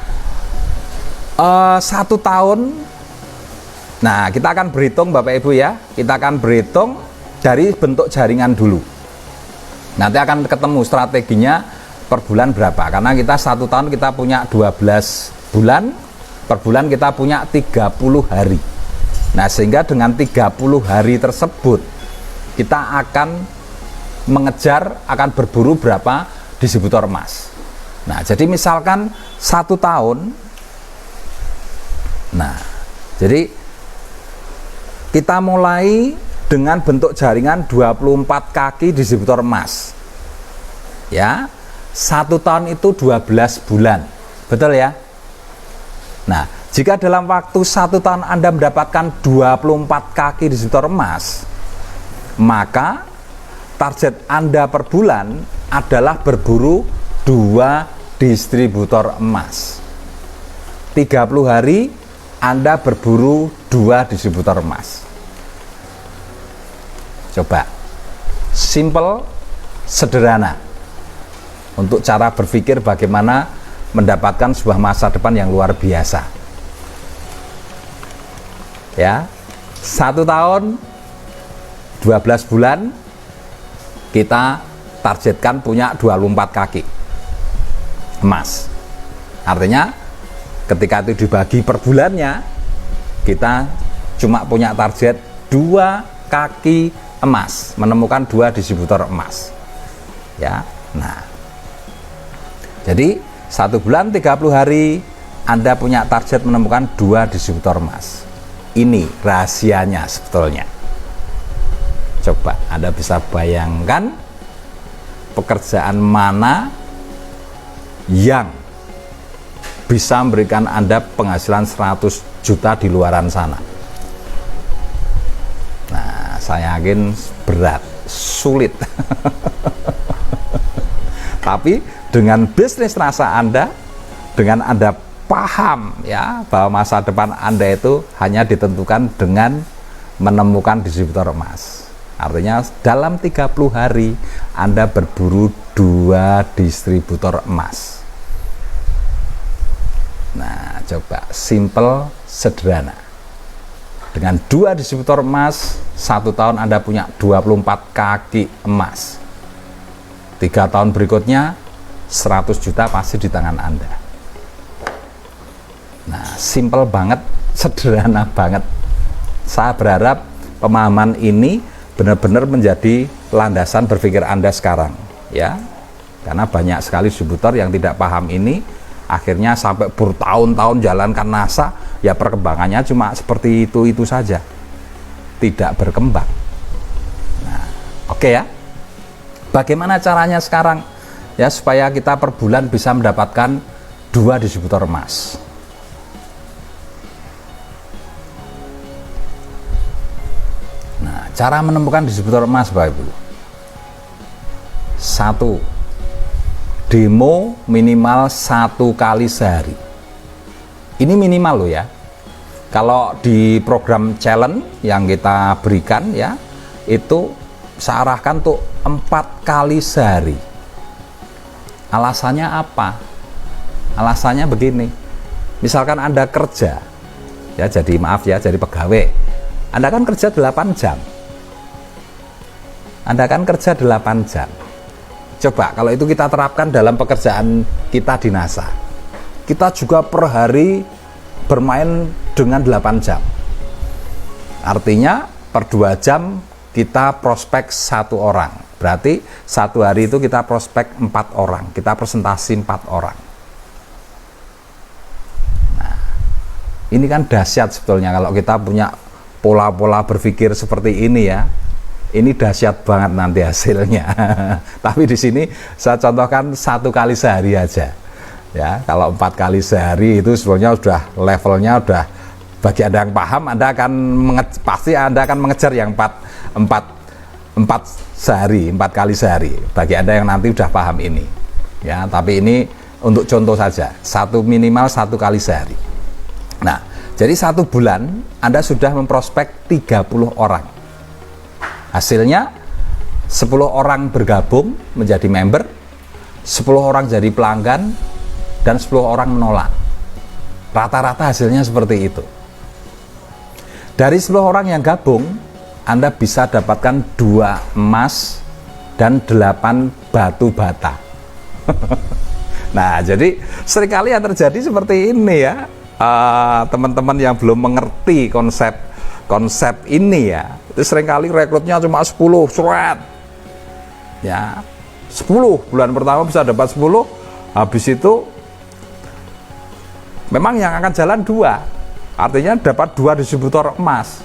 1 tahun. Nah, kita akan berhitung Bapak Ibu ya, kita akan berhitung dari bentuk jaringan dulu. Nanti akan ketemu strateginya per bulan berapa, karena kita 1 tahun kita punya 12 bulan, per bulan kita punya 30 hari. Nah, sehingga dengan 30 hari tersebut kita akan mengejar, akan berburu berapa distributor emas. Nah, jadi misalkan 1 tahun. Nah, jadi kita mulai dengan bentuk jaringan 24 kaki distributor emas. Ya. 1 tahun itu 12 bulan. Betul ya? Nah, jika dalam waktu 1 tahun Anda mendapatkan 24 kaki distributor emas, maka target Anda per bulan adalah berburu 2 distributor emas. 30 hari Anda berburu 2 distributor emas. Coba, simple, sederhana untuk cara berpikir bagaimana mendapatkan sebuah masa depan yang luar biasa. Ya, 1 tahun 12 bulan kita targetkan punya 24 kaki emas. Artinya ketika itu dibagi per bulannya, kita cuma punya target 2 kaki emas, menemukan 2 distributor emas. Ya, nah, jadi 1 bulan 30 hari Anda punya target menemukan 2 distributor emas. Ini rahasianya sebetulnya. Coba Anda bisa bayangkan pekerjaan mana yang bisa memberikan Anda penghasilan 100 juta di luaran sana. Nah, saya yakin berat, sulit. Tapi dengan bisnis rasa Anda, dengan Anda paham ya bahwa masa depan Anda itu hanya ditentukan dengan menemukan distributor emas. Artinya dalam 30 hari Anda berburu 2 distributor emas. Nah, coba simple, sederhana. Dengan 2 distributor emas, 1 tahun Anda punya 24 kaki emas. 3 tahun berikutnya 100 juta pasti di tangan Anda. Nah, simple banget, sederhana banget. Saya berharap pemahaman ini benar-benar menjadi landasan berpikir Anda sekarang, ya. Karena banyak sekali distributor yang tidak paham ini, akhirnya sampai bertahun-tahun jalankan NASA, ya perkembangannya cuma seperti itu saja, tidak berkembang. Nah, oke ya. Bagaimana caranya sekarang ya supaya kita per bulan bisa mendapatkan 2 distributor emas? Nah, cara menemukan distributor emas, Bapak Ibu. 1, demo minimal 1 kali sehari. Ini minimal loh ya. Kalau di program challenge yang kita berikan ya, itu saya arahkan tuh 4 kali sehari. Alasannya apa? Alasannya begini. Misalkan Anda kerja, ya jadi maaf ya, jadi pegawai. Anda kan kerja 8 jam. Anda kan kerja 8 jam. Coba kalau itu kita terapkan dalam pekerjaan kita di NASA. Kita juga per hari bermain dengan 8 jam. Artinya per 2 jam kita prospek 1 orang. Berarti 1 hari itu kita prospek 4 orang. Kita presentasi 4 orang. Nah, ini kan dahsyat sebetulnya kalau kita punya pola-pola berpikir seperti ini ya. Ini dahsyat banget nanti hasilnya. Tapi di sini saya contohkan 1 kali sehari aja. Ya, kalau 4 kali sehari itu sebenarnya sudah levelnya udah, bagi Anda yang paham, Anda akan pasti Anda akan mengejar yang 4 sehari, 4 kali sehari. Bagi Anda yang nanti udah paham ini. Ya, tapi ini untuk contoh saja. Minimal 1 kali sehari. Nah, jadi 1 bulan Anda sudah memprospek 30 orang. Hasilnya 10 orang bergabung menjadi member, 10 orang jadi pelanggan, dan 10 orang menolak. Rata-rata hasilnya seperti itu. Dari 10 orang yang gabung, Anda bisa dapatkan 2 emas dan 8 batu bata. Nah, jadi seringkali yang terjadi seperti ini ya. Teman-teman yang belum mengerti konsep ini ya, itu seringkali rekrutnya cuma 10 surat ya, 10 bulan pertama bisa dapat 10, habis itu memang yang akan jalan 2, artinya dapat 2 distributor emas.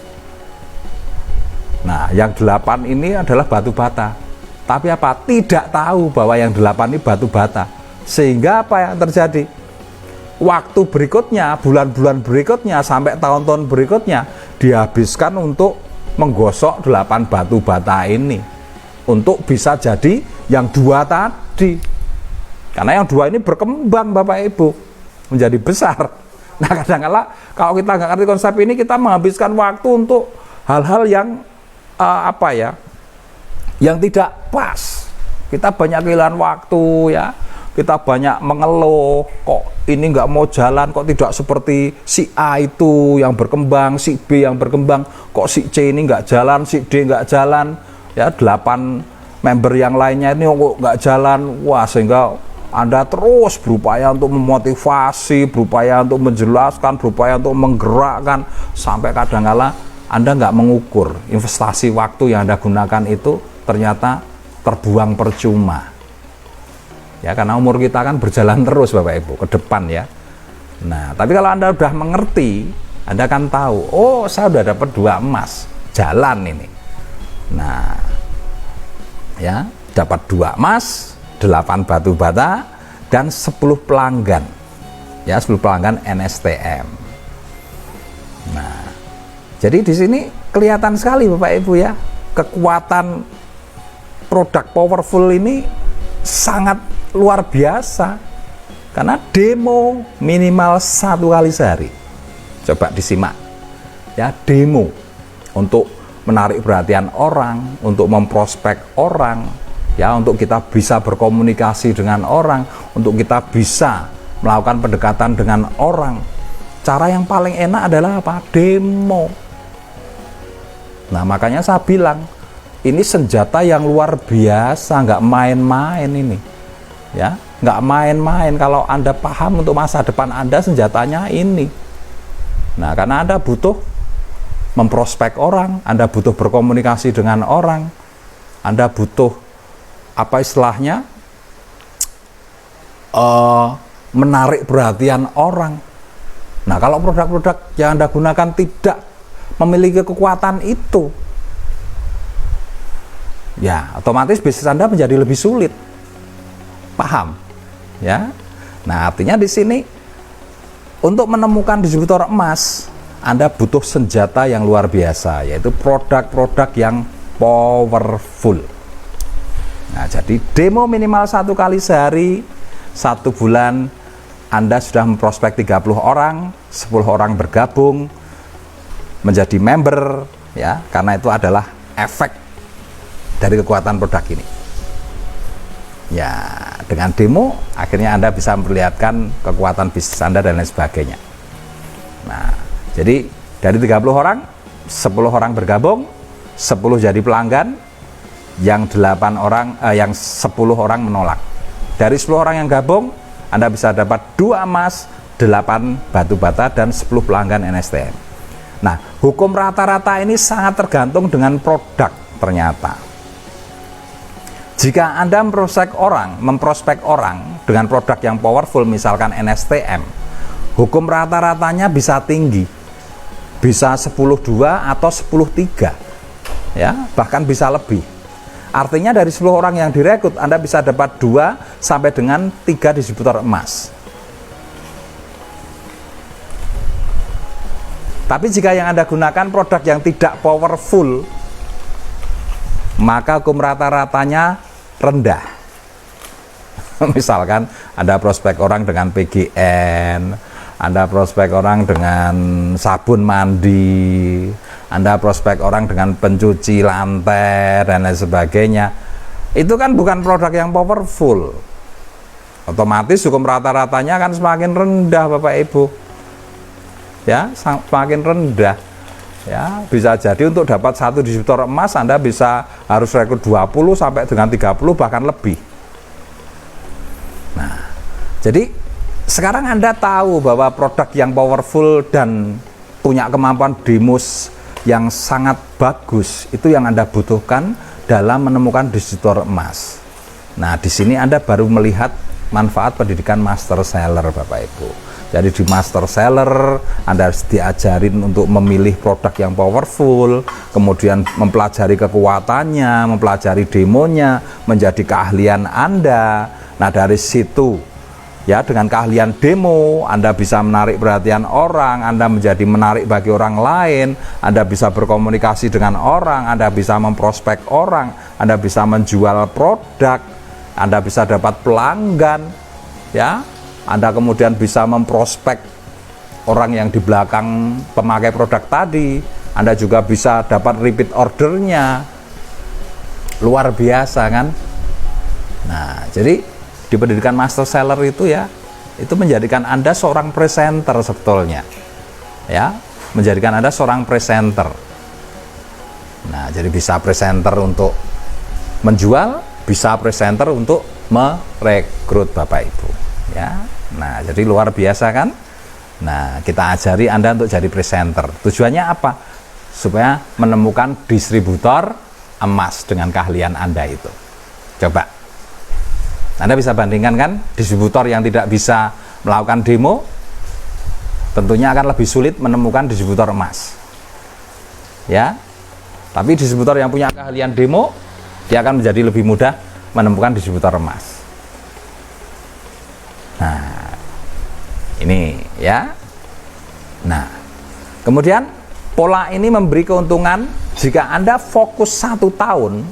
Nah, yang 8 ini adalah batu bata, tapi apa? Tidak tahu bahwa yang 8 ini batu bata, sehingga apa yang terjadi? Waktu berikutnya, bulan-bulan berikutnya, sampai tahun-tahun berikutnya dihabiskan untuk menggosok 8 batu bata ini untuk bisa jadi yang 2 tadi. Karena yang 2 ini berkembang Bapak Ibu menjadi besar. Nah, kadang-kala kalau kita nggak ngerti konsep ini, kita menghabiskan waktu untuk hal-hal yang yang tidak pas. Kita banyak kehilangan waktu ya, kita banyak mengeluh, kok ini nggak mau jalan, kok tidak seperti si A itu yang berkembang, si B yang berkembang, kok si C ini nggak jalan, si D nggak jalan, ya 8 member yang lainnya ini kok nggak jalan. Wah, sehingga Anda terus berupaya untuk memotivasi, berupaya untuk menjelaskan, berupaya untuk menggerakkan, sampai kadang-kala Anda nggak mengukur investasi waktu yang Anda gunakan itu ternyata terbuang percuma. Ya, karena umur kita kan berjalan terus Bapak Ibu ke depan ya. Nah, tapi kalau Anda udah mengerti, Anda kan tahu, oh saya udah dapat 2 emas, jalan ini. Nah, ya, dapat 2 emas, 8 batu bata, dan 10 pelanggan. Ya, 10 pelanggan NSTM. Nah, jadi di sini kelihatan sekali Bapak Ibu ya, kekuatan produk powerful ini sangat luar biasa, karena demo minimal 1 kali sehari. Coba disimak ya, demo untuk menarik perhatian orang, untuk memprospek orang ya, untuk kita bisa berkomunikasi dengan orang, untuk kita bisa melakukan pendekatan dengan orang. Cara yang paling enak adalah apa? Demo. Nah, makanya saya bilang ini senjata yang luar biasa, nggak main-main ini ya, nggak main-main. Kalau Anda paham untuk masa depan Anda, senjatanya ini. Nah, karena Anda butuh memprospek orang, Anda butuh berkomunikasi dengan orang, Anda butuh apa istilahnya, menarik perhatian orang. Nah, kalau produk-produk yang Anda gunakan tidak memiliki kekuatan itu, ya otomatis bisnis Anda menjadi lebih sulit. Paham ya? Nah, artinya di sini untuk menemukan distributor emas, Anda butuh senjata yang luar biasa, yaitu produk-produk yang powerful. Nah, jadi demo minimal 1 kali sehari, 1 bulan Anda sudah memprospek 30 orang, 10 orang bergabung menjadi member ya, karena itu adalah efek dari kekuatan produk ini. Ya, dengan demo akhirnya Anda bisa memperlihatkan kekuatan bisnis Anda dan lain sebagainya. Nah, jadi dari 30 orang, 10 orang bergabung, 10 jadi pelanggan, yang 10 orang menolak. Dari 10 orang yang gabung, Anda bisa dapat 2 emas, 8 batu bata, dan 10 pelanggan NSTM. Nah, hukum rata-rata ini sangat tergantung dengan produk ternyata. Jika Anda memprospek orang dengan produk yang powerful, misalkan NSTM, hukum rata-ratanya bisa tinggi, bisa 10-2 atau 10-3 ya, bahkan bisa lebih. Artinya dari 10 orang yang direkrut, Anda bisa dapat 2 sampai dengan 3 distributor emas. Tapi jika yang Anda gunakan produk yang tidak powerful, maka hukum rata-ratanya rendah. Misalkan Anda prospek orang dengan PGN, Anda prospek orang dengan sabun mandi, Anda prospek orang dengan pencuci lantai dan lain sebagainya. Itu kan bukan produk yang powerful. Otomatis hukum rata-ratanya kan semakin rendah Bapak Ibu. Ya, semakin rendah. Ya, bisa jadi untuk dapat 1 distributor emas Anda bisa harus rekrut 20 sampai dengan 30 bahkan lebih. Nah, jadi sekarang Anda tahu bahwa produk yang powerful dan punya kemampuan demos yang sangat bagus itu yang Anda butuhkan dalam menemukan distributor emas. Nah, di sini Anda baru melihat manfaat pendidikan master seller Bapak Ibu. Jadi di master seller Anda harus diajarin untuk memilih produk yang powerful, kemudian mempelajari kekuatannya, mempelajari demonya, menjadi keahlian Anda. Nah, dari situ ya, dengan keahlian demo Anda bisa menarik perhatian orang, Anda menjadi menarik bagi orang lain, Anda bisa berkomunikasi dengan orang, Anda bisa memprospek orang, Anda bisa menjual produk, Anda bisa dapat pelanggan ya. Anda kemudian bisa memprospek orang yang di belakang pemakai produk tadi. Anda juga bisa dapat repeat ordernya. luar biasa kan. Nah, jadi di pendidikan master seller itu ya, itu menjadikan Anda seorang presenter sebetulnya. Ya, menjadikan Anda seorang presenter. Nah, jadi bisa presenter untuk menjual, bisa presenter untuk merekrut Bapak Ibu. Ya. Nah, jadi luar biasa kan? Nah, kita ajari Anda untuk jadi presenter. Tujuannya apa? Supaya menemukan distributor emas dengan keahlian Anda itu. Coba. Anda bisa bandingkan kan, distributor yang tidak bisa melakukan demo, tentunya akan lebih sulit menemukan distributor emas. Ya. Tapi distributor yang punya keahlian demo, dia akan menjadi lebih mudah menemukan distributor emas. Nah, ini ya. Nah, kemudian pola ini memberi keuntungan jika Anda fokus 1 tahun,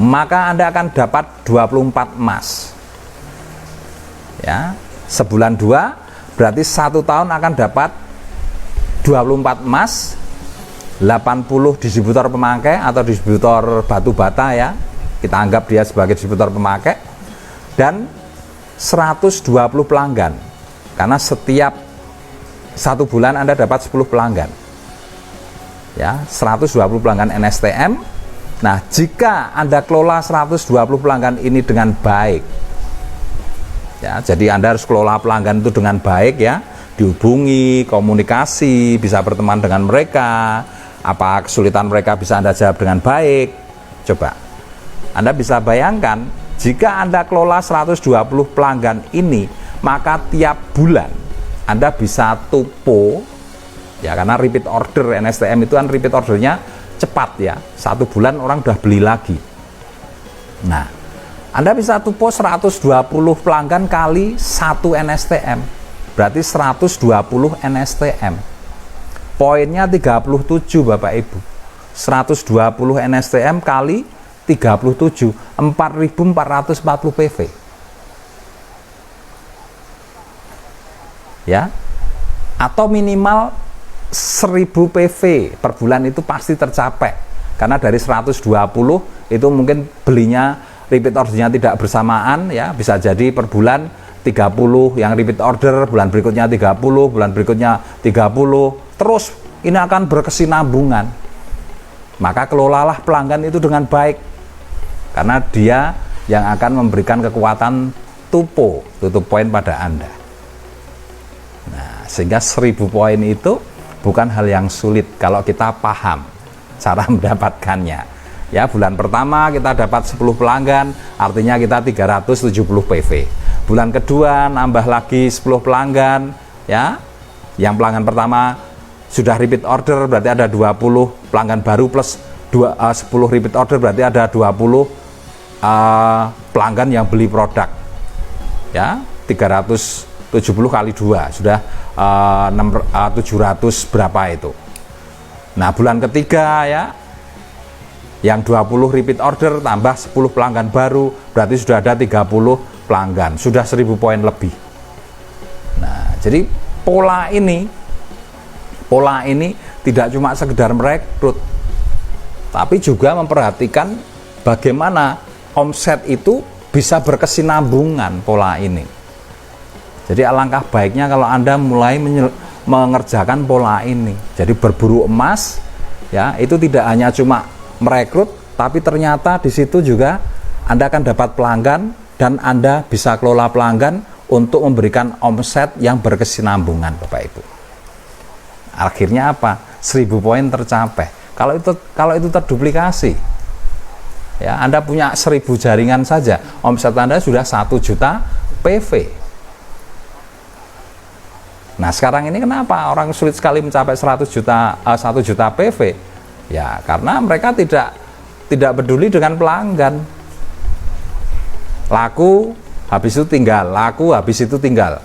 maka Anda akan dapat 24 emas. Ya, sebulan 2 berarti 1 tahun akan dapat 24 emas, 80 distributor pemakai atau distributor batu bata ya, kita anggap dia sebagai distributor pemakai, dan 120 pelanggan, karena setiap 1 bulan Anda dapat 10 pelanggan ya, 120 pelanggan NSTM. Nah, jika Anda kelola 120 pelanggan ini dengan baik ya, jadi Anda harus kelola pelanggan itu dengan baik ya, dihubungi, komunikasi, bisa berteman dengan mereka, apa kesulitan mereka bisa Anda jawab dengan baik. Coba Anda bisa bayangkan, jika Anda kelola 120 pelanggan ini, maka tiap bulan Anda bisa tupo ya, karena repeat order NSTM itu kan repeat ordernya cepat ya, 1 bulan orang udah beli lagi. Nah, Anda bisa tupo 120 pelanggan kali 1 NSTM, berarti 120 NSTM. Poinnya 37 Bapak Ibu. 120 NSTM kali 37, 4.440 PV. Ya. Atau minimal 1000 PV per bulan itu pasti tercapai. Karena dari 120 itu mungkin belinya repeat ordernya tidak bersamaan ya, bisa jadi per bulan 30 yang repeat order, bulan berikutnya 30, bulan berikutnya 30. Terus ini akan berkesinambungan. Maka kelolalah pelanggan itu dengan baik, karena dia yang akan memberikan kekuatan tupo, tutup poin pada Anda. Nah, sehingga 1000 poin itu bukan hal yang sulit kalau kita paham cara mendapatkannya. Ya, bulan pertama kita dapat 10 pelanggan, artinya kita 370 PV. Bulan kedua nambah lagi 10 pelanggan ya. Yang pelanggan pertama sudah repeat order, berarti ada 20 pelanggan baru plus 10 repeat order, berarti ada 20 pelanggan yang beli produk ya, 370 kali 2 sudah 700 berapa itu. Nah, bulan ketiga ya, yang 20 repeat order tambah 10 pelanggan baru, berarti sudah ada 30 pelanggan, sudah 1000 poin lebih. Nah, jadi pola ini tidak cuma sekedar merekrut, tapi juga memperhatikan bagaimana omset itu bisa berkesinambungan pola ini. Jadi alangkah baiknya kalau Anda mulai mengerjakan pola ini. Jadi berburu emas ya, itu tidak hanya cuma merekrut, tapi ternyata di situ juga Anda akan dapat pelanggan dan Anda bisa kelola pelanggan untuk memberikan omset yang berkesinambungan Bapak Ibu. Akhirnya apa? 1000 poin tercapai. Kalau itu terduplikasi ya, Anda punya 1000 jaringan saja, omset Anda sudah 1 juta PV. Nah, sekarang ini kenapa orang sulit sekali mencapai 1 juta PV? Ya, karena mereka tidak peduli dengan pelanggan. Laku habis itu tinggal, laku habis itu tinggal.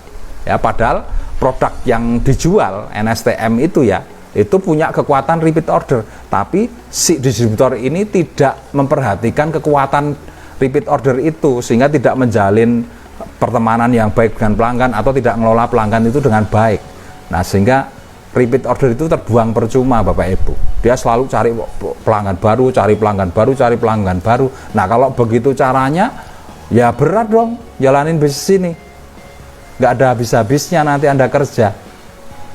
Ya, padahal produk yang dijual NSTM itu ya, itu punya kekuatan repeat order, tapi si distributor ini tidak memperhatikan kekuatan repeat order itu, sehingga tidak menjalin pertemanan yang baik dengan pelanggan atau tidak mengelola pelanggan itu dengan baik. Nah, sehingga repeat order itu terbuang percuma Bapak Ibu. Dia selalu cari pelanggan baru, cari pelanggan baru, cari pelanggan baru. Nah kalau begitu caranya, ya berat dong jalanin bisnis ini, nggak ada habis-habisnya nanti Anda kerja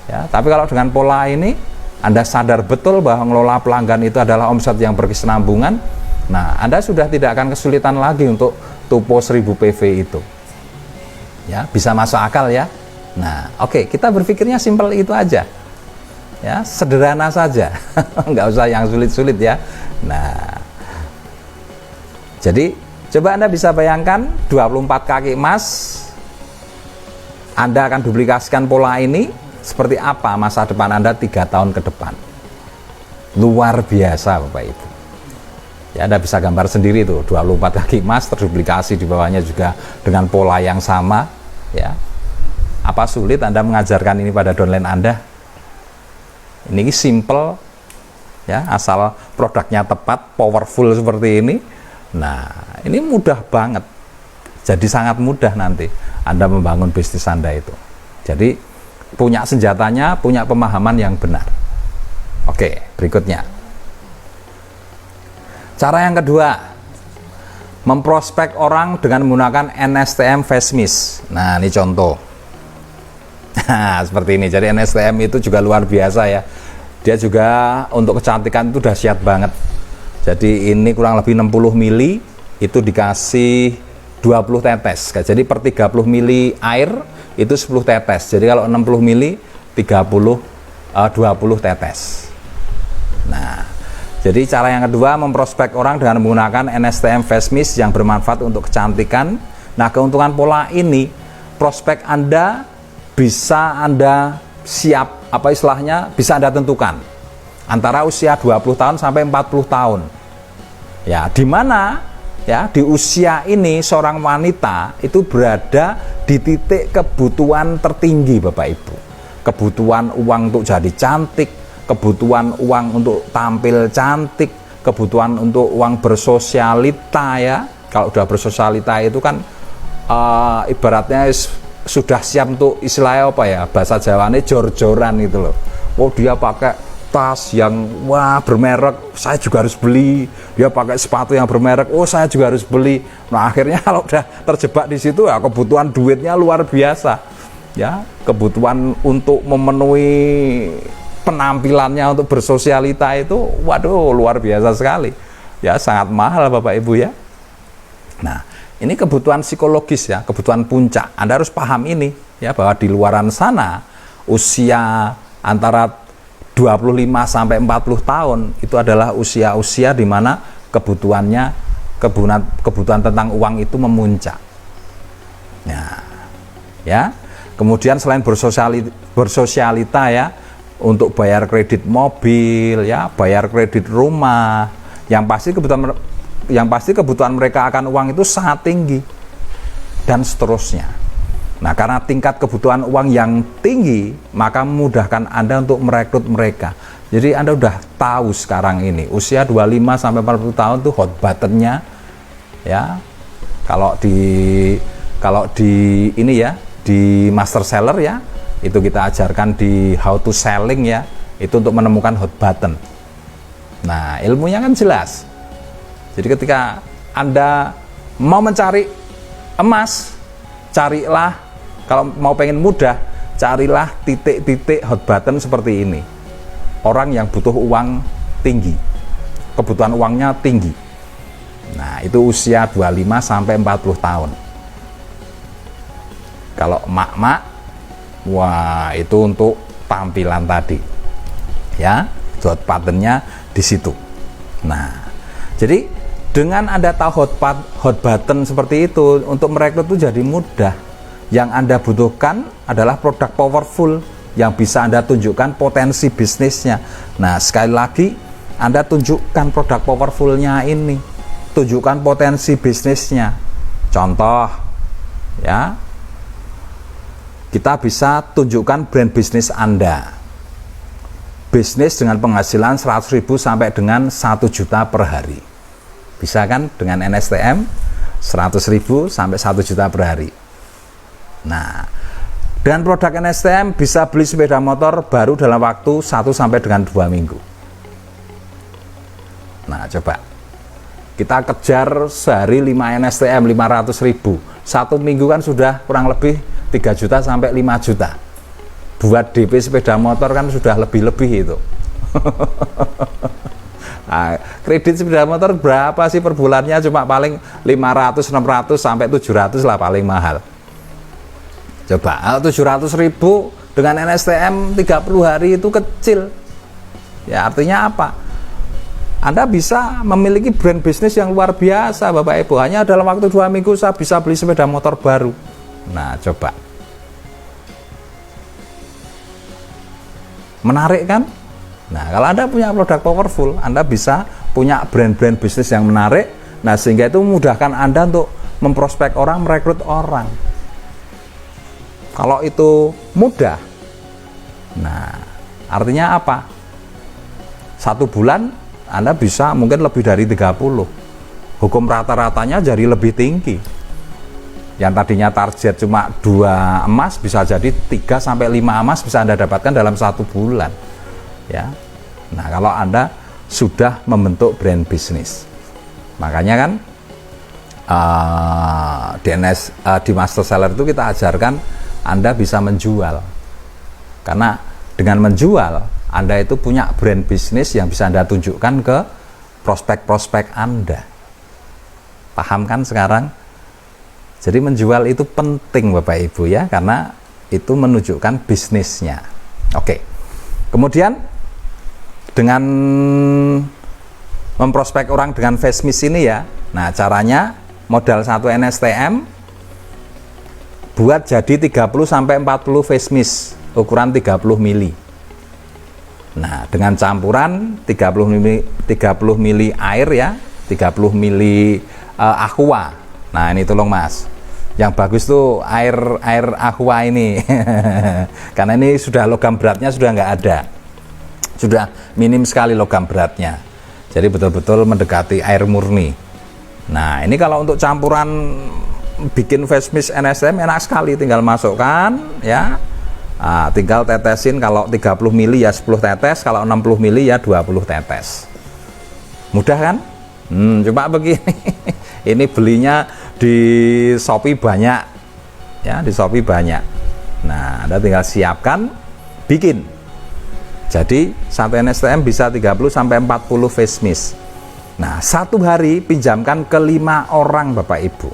ya. Tapi kalau dengan pola ini Anda sadar betul bahwa ngelola pelanggan itu adalah omset yang berkesinambungan, nah Anda sudah tidak akan kesulitan lagi untuk tupo 1000 PV itu ya. Bisa masuk akal ya. Nah oke, kita berpikirnya simpel itu aja ya, sederhana saja nggak usah yang sulit-sulit ya. Nah jadi coba Anda bisa bayangkan 24 kaki emas, Anda akan duplikasikan pola ini, seperti apa masa depan Anda 3 tahun ke depan. Luar biasa Bapak Ibu ya. Anda bisa gambar sendiri tuh 24 kaki emas terduplikasi, di bawahnya juga dengan pola yang sama ya. Apa sulit Anda mengajarkan ini pada downline Anda? Ini simple ya, asal produknya tepat, powerful seperti ini. Nah ini mudah banget, jadi sangat mudah nanti Anda membangun bisnis Anda itu. Jadi punya senjatanya, punya pemahaman yang benar. Oke, berikutnya cara yang kedua, memprospek orang dengan menggunakan NSTM Fastmiss. Nah ini contoh. Nah seperti ini. Jadi NSTM itu juga luar biasa ya, dia juga untuk kecantikan itu dahsyat banget. Jadi ini kurang lebih 60 mili itu dikasih 20 tetes. Jadi per 30 mili air itu 10 tetes. Jadi kalau 60 mili 20 tetes. Nah jadi cara yang kedua, memprospek orang dengan menggunakan NSTM Fastmiss yang bermanfaat untuk kecantikan. Nah keuntungan pola ini, prospek Anda bisa Anda siap, apa istilahnya, bisa Anda tentukan antara usia 20 tahun sampai 40 tahun ya, di mana ya di usia ini seorang wanita itu berada di titik kebutuhan tertinggi Bapak Ibu. Kebutuhan uang untuk jadi cantik, kebutuhan uang untuk tampil cantik, kebutuhan untuk uang bersosialita ya. Kalau udah bersosialita itu kan ibaratnya sudah siap untuk istilahnya apa ya, bahasa Jawanya jor-joran gitu loh. Oh dia pakai tas yang wah bermerek, saya juga harus beli. Dia pakai sepatu yang bermerek, oh saya juga harus beli. Nah akhirnya kalau udah terjebak di situ ya, kebutuhan duitnya luar biasa ya. Kebutuhan untuk memenuhi penampilannya untuk bersosialita itu waduh luar biasa sekali ya, sangat mahal Bapak Ibu ya. Nah ini kebutuhan psikologis ya, kebutuhan puncak. Anda harus paham ini ya, bahwa di luaran sana usia antara 25 sampai 40 tahun itu adalah usia-usia di mana kebutuhan tentang uang itu memuncak. Nah, ya. Kemudian selain bersosialita ya, untuk bayar kredit mobil ya, bayar kredit rumah, yang pasti kebutuhan mereka akan uang itu sangat tinggi dan seterusnya. Nah karena tingkat kebutuhan uang yang tinggi, maka memudahkan Anda untuk merekrut mereka. Jadi Anda udah tahu sekarang ini usia 25 sampai 40 tahun tuh hot buttonnya ya. Kalau di ini ya, di master seller ya, itu kita ajarkan di how to selling ya, itu untuk menemukan hot button. Nah ilmunya kan jelas. Jadi ketika Anda mau mencari emas, carilah, kalau mau pengen mudah, carilah titik-titik hot button seperti ini. Orang yang butuh uang tinggi, kebutuhan uangnya tinggi. Nah itu usia 25 sampai 40 tahun. Kalau emak-emak, wah itu untuk tampilan tadi ya, hot buttonnya di situ. Nah jadi dengan Anda tahu hot button seperti itu, untuk merekrut itu jadi mudah. Yang Anda butuhkan adalah produk powerful yang bisa Anda tunjukkan potensi bisnisnya. Nah sekali lagi Anda tunjukkan produk powerfulnya ini, tunjukkan potensi bisnisnya. Contoh ya, kita bisa tunjukkan brand bisnis Anda, bisnis dengan penghasilan 100.000 sampai dengan 1 juta per hari. Bisa kan dengan NSTM 100.000 sampai 1 juta per hari. Nah Dengan produk NSTM bisa beli sepeda motor baru dalam waktu 1 sampai dengan 2 minggu. Nah, coba kita kejar sehari 5 NSTM 500.000. 1 minggu kan sudah kurang lebih 3 juta sampai 5 juta. Buat DP sepeda motor kan sudah lebih-lebih itu. Nah, kredit sepeda motor berapa sih per bulannya? Cuma paling 500, 600 sampai 700 lah paling mahal. Coba 700.000 dengan NSTM 30 hari itu kecil. Ya, artinya apa? Anda bisa memiliki brand bisnis yang luar biasa, Bapak Ibu. Hanya dalam waktu 2 minggu saya bisa beli sepeda motor baru. Nah, coba. Menarik kan? Nah, kalau Anda punya produk powerful, Anda bisa punya brand-brand bisnis yang menarik. Nah, sehingga itu memudahkan Anda untuk memprospek orang, merekrut orang. Kalau itu mudah, nah artinya apa? 1 bulan Anda bisa mungkin lebih dari 30. Hukum rata-ratanya jadi lebih tinggi. Yang tadinya target cuma 2 emas bisa jadi 3 sampai 5 emas bisa Anda dapatkan dalam 1 bulan. Ya. Nah, kalau Anda sudah membentuk brand bisnis. Makanya kan di Master Seller itu kita ajarkan Anda bisa menjual, karena dengan menjual Anda itu punya brand bisnis yang bisa Anda tunjukkan ke prospek-prospek Anda. Paham kan sekarang? Jadi menjual itu penting Bapak Ibu ya, karena itu menunjukkan bisnisnya. Oke. Kemudian dengan memprospek orang dengan Fastmiss ini ya, nah caranya modal 1 NSTM buat jadi 30 sampai 40 Fastmiss ukuran 30 mili. Nah, dengan campuran 30 mili air ya, 30 mili aqua. Nah, ini tolong Mas. Yang bagus tuh air aqua ini. Karena ini sudah logam beratnya sudah nggak ada. Sudah minim sekali logam beratnya. Jadi betul-betul mendekati air murni. Nah, ini kalau untuk campuran bikin Fastmiss NSTM enak sekali, tinggal masukkan ya, tinggal tetesin. Kalau 30 mili ya 10 tetes, kalau 60 mili ya 20 tetes. Mudah kan? Cuma begini. Ini belinya di Shopee banyak ya, di Shopee banyak. Nah, Anda tinggal siapkan, bikin. Jadi 1 NSTM bisa 30 sampai 40 Fastmiss. Nah, 1 hari pinjamkan ke 5 orang Bapak Ibu,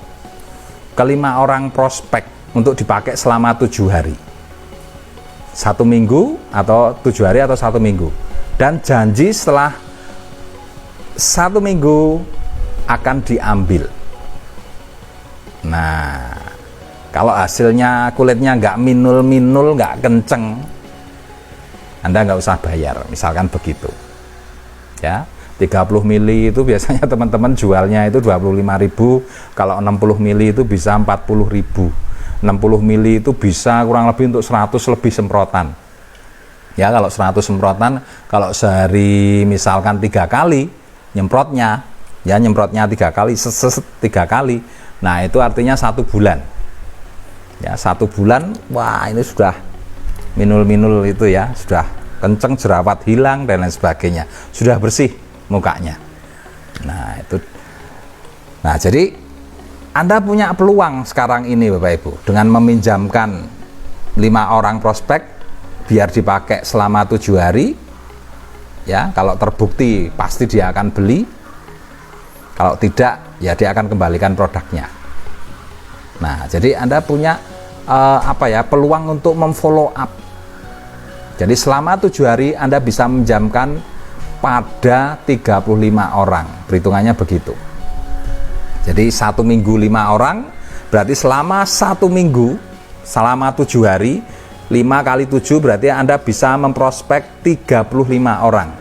ke 5 orang prospek untuk dipakai selama 7 hari, 1 minggu atau 7 hari atau 1 minggu, dan janji setelah 1 minggu akan diambil. Nah, kalau hasilnya kulitnya nggak minul-minul, nggak kenceng, Anda nggak usah bayar, misalkan begitu ya. 30 mili itu biasanya teman-teman jualnya itu 25.000, kalau 60 mili itu bisa 40.000, 60 mili itu bisa kurang lebih untuk 100 lebih semprotan ya. Kalau 100 semprotan, kalau sehari misalkan 3 kali nyemprotnya ya, nyemprotnya 3 kali, 3 kali, nah itu artinya 1 bulan ya. 1 bulan, wah ini sudah minul-minul itu ya, sudah kenceng, jerawat hilang dan lain sebagainya, sudah bersih mukanya. Nah itu, nah jadi Anda punya peluang sekarang ini Bapak Ibu dengan meminjamkan 5 orang prospek biar dipakai selama 7 hari ya. Kalau terbukti pasti dia akan beli, kalau tidak ya dia akan kembalikan produknya. Nah jadi Anda punya peluang untuk memfollow up. Jadi selama 7 hari Anda bisa menjamkan pada 35 orang, perhitungannya begitu. Jadi 1 minggu 5 orang, berarti selama 1 minggu, selama 7 hari, 5 kali 7 berarti Anda bisa memprospek 35 orang.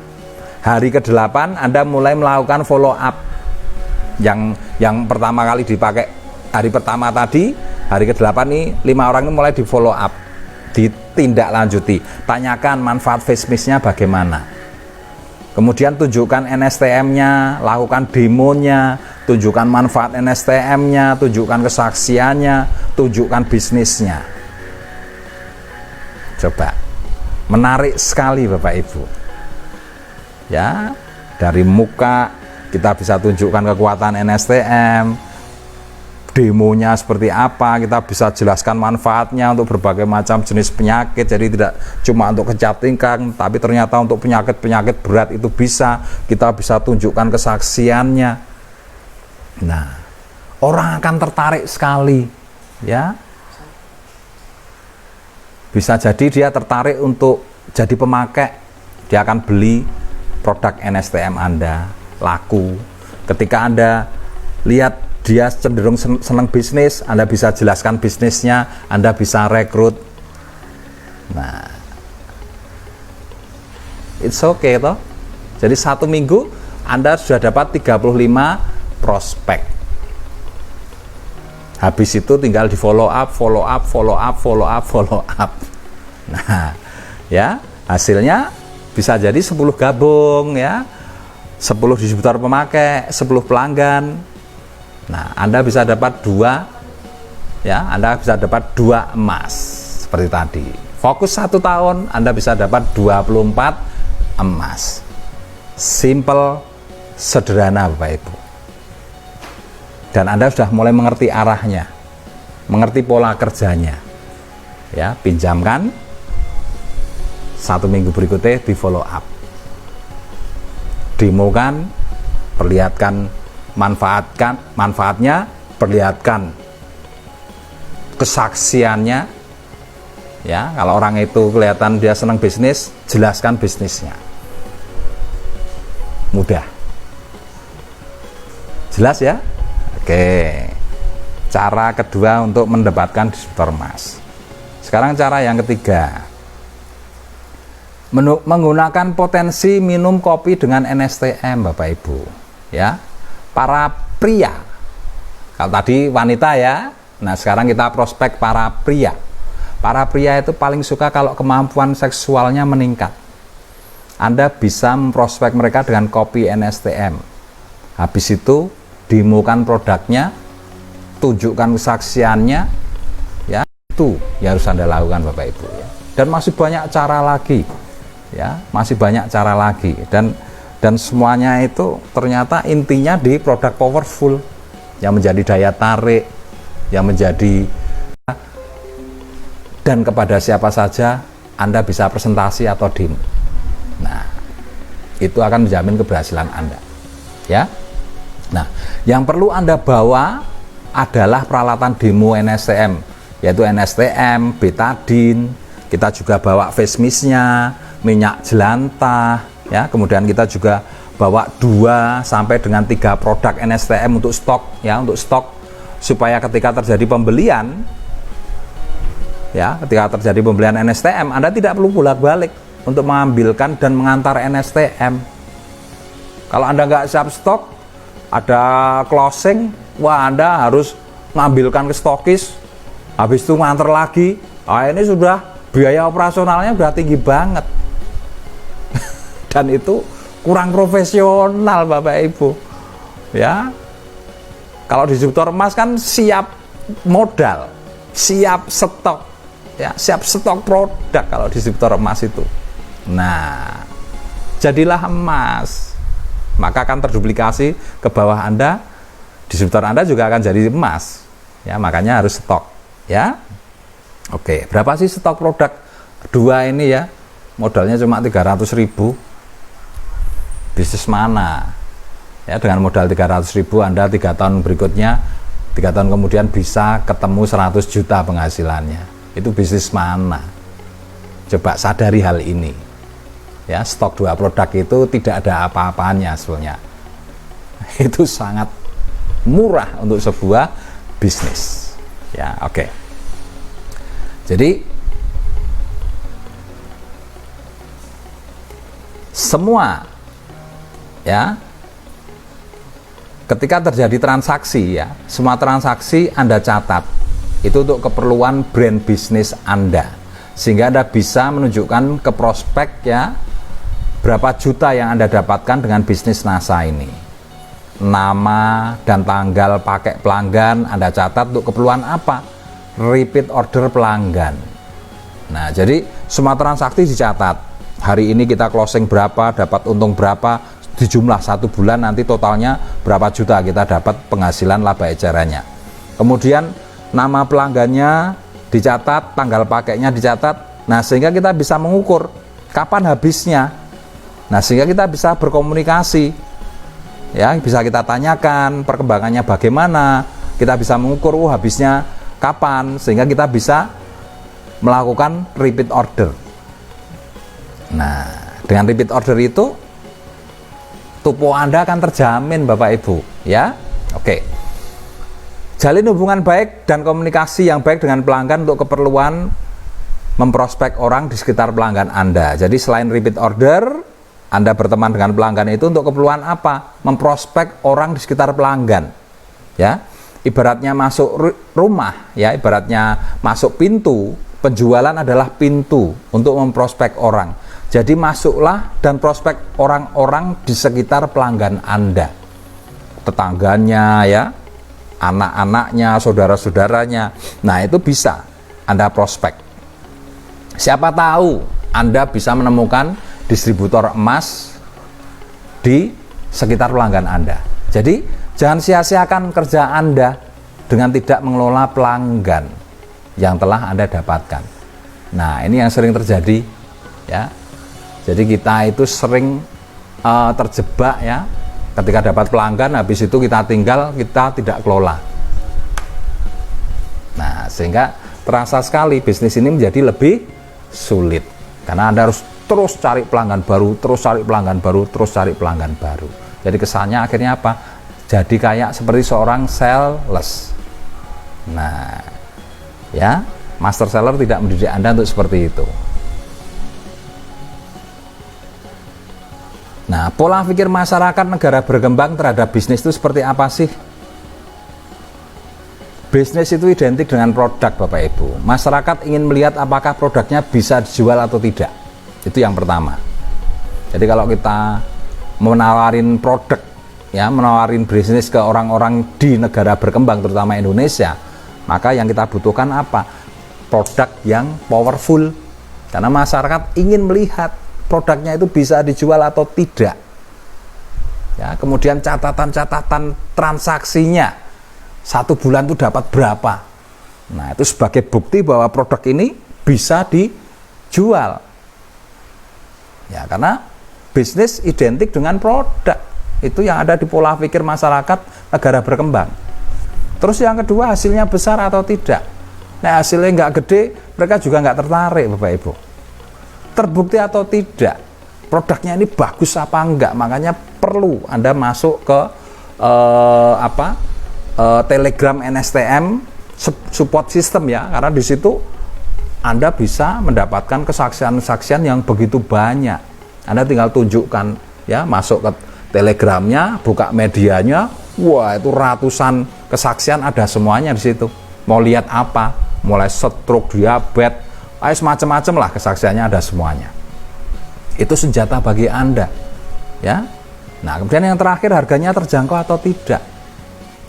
Hari ke-8 Anda mulai melakukan follow up. Yang pertama kali dipakai hari pertama tadi, hari ke-8 nih 5 orang ini mulai di follow up, ditindaklanjuti, tanyakan manfaat Fastmiss-nya bagaimana. Kemudian tunjukkan NSTM-nya, lakukan demonya, tunjukkan manfaat NSTM-nya, tunjukkan kesaksiannya, tunjukkan bisnisnya. Coba, menarik sekali Bapak Ibu. Ya, dari muka kita bisa tunjukkan kekuatan NSTM, demonya seperti apa, kita bisa jelaskan manfaatnya untuk berbagai macam jenis penyakit. Jadi tidak cuma untuk kecantikan, tapi ternyata untuk penyakit-penyakit berat itu kita bisa tunjukkan kesaksiannya. Nah, orang akan tertarik sekali, ya. Bisa jadi dia tertarik untuk jadi pemakai, dia akan beli produk NSTM Anda, laku. Ketika Anda lihat dia cenderung senang bisnis, Anda bisa jelaskan bisnisnya, Anda bisa rekrut. Nah, it's okay toh. Jadi 1 minggu Anda sudah dapat 35 prospek. Habis itu tinggal di follow up. Nah, ya, hasilnya bisa jadi 10 gabung, ya, 10 distributor pemakai, 10 pelanggan. Nah, Anda bisa dapat 2, ya, Anda bisa dapat 2 emas seperti tadi. Fokus 1 tahun, Anda bisa dapat 24 emas. Simple, sederhana Bapak Ibu. Dan Anda sudah mulai mengerti arahnya, mengerti pola kerjanya. Ya, pinjamkan, 1 minggu berikutnya di follow up. Demokan, perlihatkan manfaatnya, perlihatkan kesaksiannya. Ya, kalau orang itu kelihatan dia senang bisnis, jelaskan bisnisnya. Mudah. Jelas ya? Oke. Cara kedua untuk mendapatkan distributor emas. Sekarang cara yang ketiga. Menggunakan potensi minum kopi dengan NSTM Bapak Ibu. Ya. Para pria, kalau tadi wanita ya, nah sekarang kita prospek para pria. Para pria itu paling suka kalau kemampuan seksualnya meningkat. Anda bisa memprospek mereka dengan kopi NSTM. Habis itu demokan produknya, tunjukkan kesaksiannya, ya, itu yang harus Anda lakukan Bapak Ibu. Ya. Dan masih banyak cara lagi, ya, masih banyak cara lagi. Dan semuanya itu ternyata intinya di produk powerful yang menjadi daya tarik, yang menjadi, dan kepada siapa saja Anda bisa presentasi atau demo. Nah, itu akan menjamin keberhasilan Anda, ya. Nah, yang perlu Anda bawa adalah peralatan demo NSTM, yaitu NSTM, betadine. Kita juga bawa face mist-nya, minyak jelantah, ya. Kemudian kita juga bawa 2 sampai dengan 3 produk NSTM untuk stok, ya, untuk stok supaya ketika terjadi pembelian, ya, ketika terjadi pembelian NSTM, Anda tidak perlu bolak-balik untuk mengambilkan dan mengantar NSTM. Kalau Anda nggak siap stok, ada closing, wah Anda harus mengambilkan ke stokis, habis itu ngantar lagi. Nah, ini sudah biaya operasionalnya sudah tinggi banget. Dan itu kurang profesional Bapak Ibu, ya. Kalau distributor emas kan siap modal, siap stok, ya, siap stok produk kalau distributor emas itu. Nah, jadilah emas, maka akan terduplikasi ke bawah Anda, distributor Anda juga akan jadi emas, ya. Makanya harus stok, ya. Oke, berapa sih stok produk 2 ini, ya? Modalnya cuma 300.000. Bisnis mana, ya, dengan modal 300.000 Anda 3 tahun berikutnya, 3 tahun kemudian bisa ketemu 100 juta penghasilannya. Itu bisnis mana? Coba sadari hal ini, ya. Stok 2 produk itu tidak ada apa-apanya sebenarnya. Itu sangat murah untuk sebuah bisnis, ya. Oke. Jadi semua, ya, ketika terjadi transaksi, ya, semua transaksi Anda catat. Itu untuk keperluan brand bisnis Anda, sehingga Anda bisa menunjukkan ke prospek, ya, berapa juta yang Anda dapatkan dengan bisnis NASA ini. Nama dan tanggal pakai pelanggan Anda catat untuk keperluan apa? Repeat order pelanggan. Nah, jadi semua transaksi dicatat. Hari ini kita closing berapa, dapat untung berapa, di jumlah 1 bulan nanti totalnya berapa juta kita dapat penghasilan laba ecerannya. Kemudian nama pelanggannya dicatat, tanggal pakainya dicatat. Nah, sehingga kita bisa mengukur kapan habisnya. Nah, sehingga kita bisa berkomunikasi. Ya, bisa kita tanyakan perkembangannya bagaimana. Kita bisa mengukur habisnya kapan, sehingga kita bisa melakukan repeat order. Nah, dengan repeat order itu tupo Anda akan terjamin Bapak Ibu, ya. Oke. Jalin hubungan baik dan komunikasi yang baik dengan pelanggan untuk keperluan memprospek orang di sekitar pelanggan Anda. Jadi selain repeat order, Anda berteman dengan pelanggan itu untuk keperluan apa? Memprospek orang di sekitar pelanggan. Ya. Ibaratnya masuk rumah, ya, ibaratnya masuk pintu. Penjualan adalah pintu untuk memprospek orang. Jadi masuklah dan prospek orang-orang di sekitar pelanggan Anda. Tetangganya, ya, anak-anaknya, saudara-saudaranya. Nah, itu bisa Anda prospek. Siapa tahu Anda bisa menemukan distributor emas di sekitar pelanggan Anda. Jadi jangan sia-siakan kerja Anda dengan tidak mengelola pelanggan yang telah Anda dapatkan. Nah, ini yang sering terjadi, ya. Jadi kita itu sering terjebak, ya, ketika dapat pelanggan, habis itu kita tinggal, kita tidak kelola. Nah, sehingga terasa sekali bisnis ini menjadi lebih sulit, karena Anda harus terus cari pelanggan baru, terus cari pelanggan baru, terus cari pelanggan baru. Jadi kesannya akhirnya apa? Jadi kayak seperti seorang sales. Nah, ya, master seller tidak mendidik Anda untuk seperti itu. Nah, pola pikir masyarakat negara berkembang terhadap bisnis itu seperti apa sih? Bisnis itu identik dengan produk, Bapak Ibu. Masyarakat ingin melihat apakah produknya bisa dijual atau tidak. Itu yang pertama. Jadi kalau kita menawarin produk, ya, menawarin bisnis ke orang-orang di negara berkembang, terutama Indonesia, maka yang kita butuhkan apa? Produk yang powerful. Karena masyarakat ingin melihat produknya itu bisa dijual atau tidak. Ya, kemudian catatan-catatan transaksinya 1 bulan itu dapat berapa. Nah, itu sebagai bukti bahwa produk ini bisa dijual. Ya, karena bisnis identik dengan produk. Itu yang ada di pola pikir masyarakat negara berkembang. Terus yang kedua, hasilnya besar atau tidak. Nah, hasilnya nggak gede, mereka juga nggak tertarik, Bapak Ibu. Terbukti atau tidak, produknya ini bagus apa enggak. Makanya perlu Anda masuk ke Telegram NSTM support system, ya, karena di situ Anda bisa mendapatkan kesaksian-kesaksian yang begitu banyak. Anda tinggal tunjukkan, ya, masuk ke Telegramnya, buka medianya, wah, itu ratusan kesaksian ada semuanya di situ. Mau lihat apa? Mulai stroke, diabetes, semacam-macam lah kesaksiannya ada semuanya. Itu senjata bagi Anda, ya. Nah, kemudian yang terakhir, harganya terjangkau atau tidak.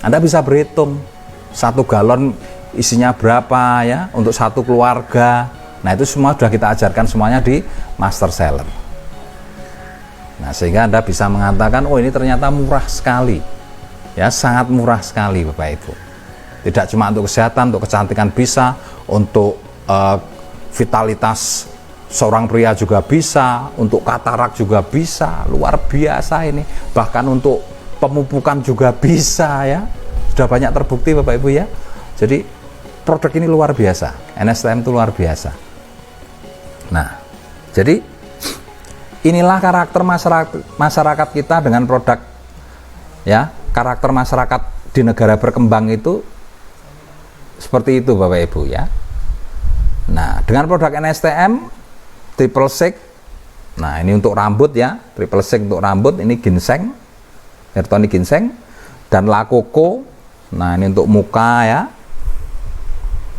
Anda bisa berhitung 1 galon isinya berapa, ya, untuk 1 keluarga. Nah, itu semua sudah kita ajarkan semuanya di Master Seller. Nah, sehingga Anda bisa mengatakan, oh, ini ternyata murah sekali, ya, sangat murah sekali, Bapak Ibu. Tidak cuma untuk kesehatan, untuk kecantikan bisa, untuk vitalitas seorang pria juga bisa, untuk katarak juga bisa, luar biasa ini. Bahkan untuk pemupukan juga bisa, ya. Sudah banyak terbukti, Bapak Ibu, ya. Jadi produk ini luar biasa, NSTM itu luar biasa. Nah, jadi inilah karakter masyarakat kita dengan produk, ya. Karakter masyarakat di negara berkembang itu seperti itu, Bapak Ibu, ya. Nah, dengan produk NSTM Triple Six, nah ini untuk rambut, ya, Triple Six untuk rambut, ini ginseng, hair tonic ginseng, dan La Coco, nah ini untuk muka, ya.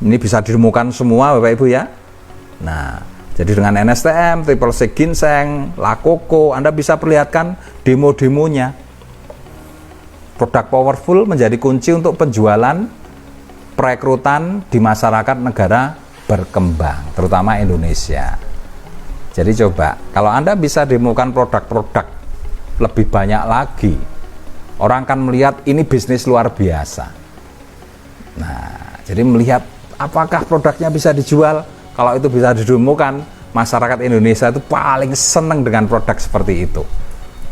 Ini bisa diremukan semua, Bapak Ibu, ya. Nah, jadi dengan NSTM, Triple Six ginseng, La Coco, Anda bisa perlihatkan demo-demonya. Produk powerful menjadi kunci untuk penjualan perekrutan di masyarakat negara berkembang, terutama Indonesia. Jadi coba, kalau Anda bisa demokan produk-produk lebih banyak lagi, orang akan melihat ini bisnis luar biasa. Nah, jadi melihat apakah produknya bisa dijual. Kalau itu bisa didemokan, masyarakat Indonesia itu paling senang dengan produk seperti itu.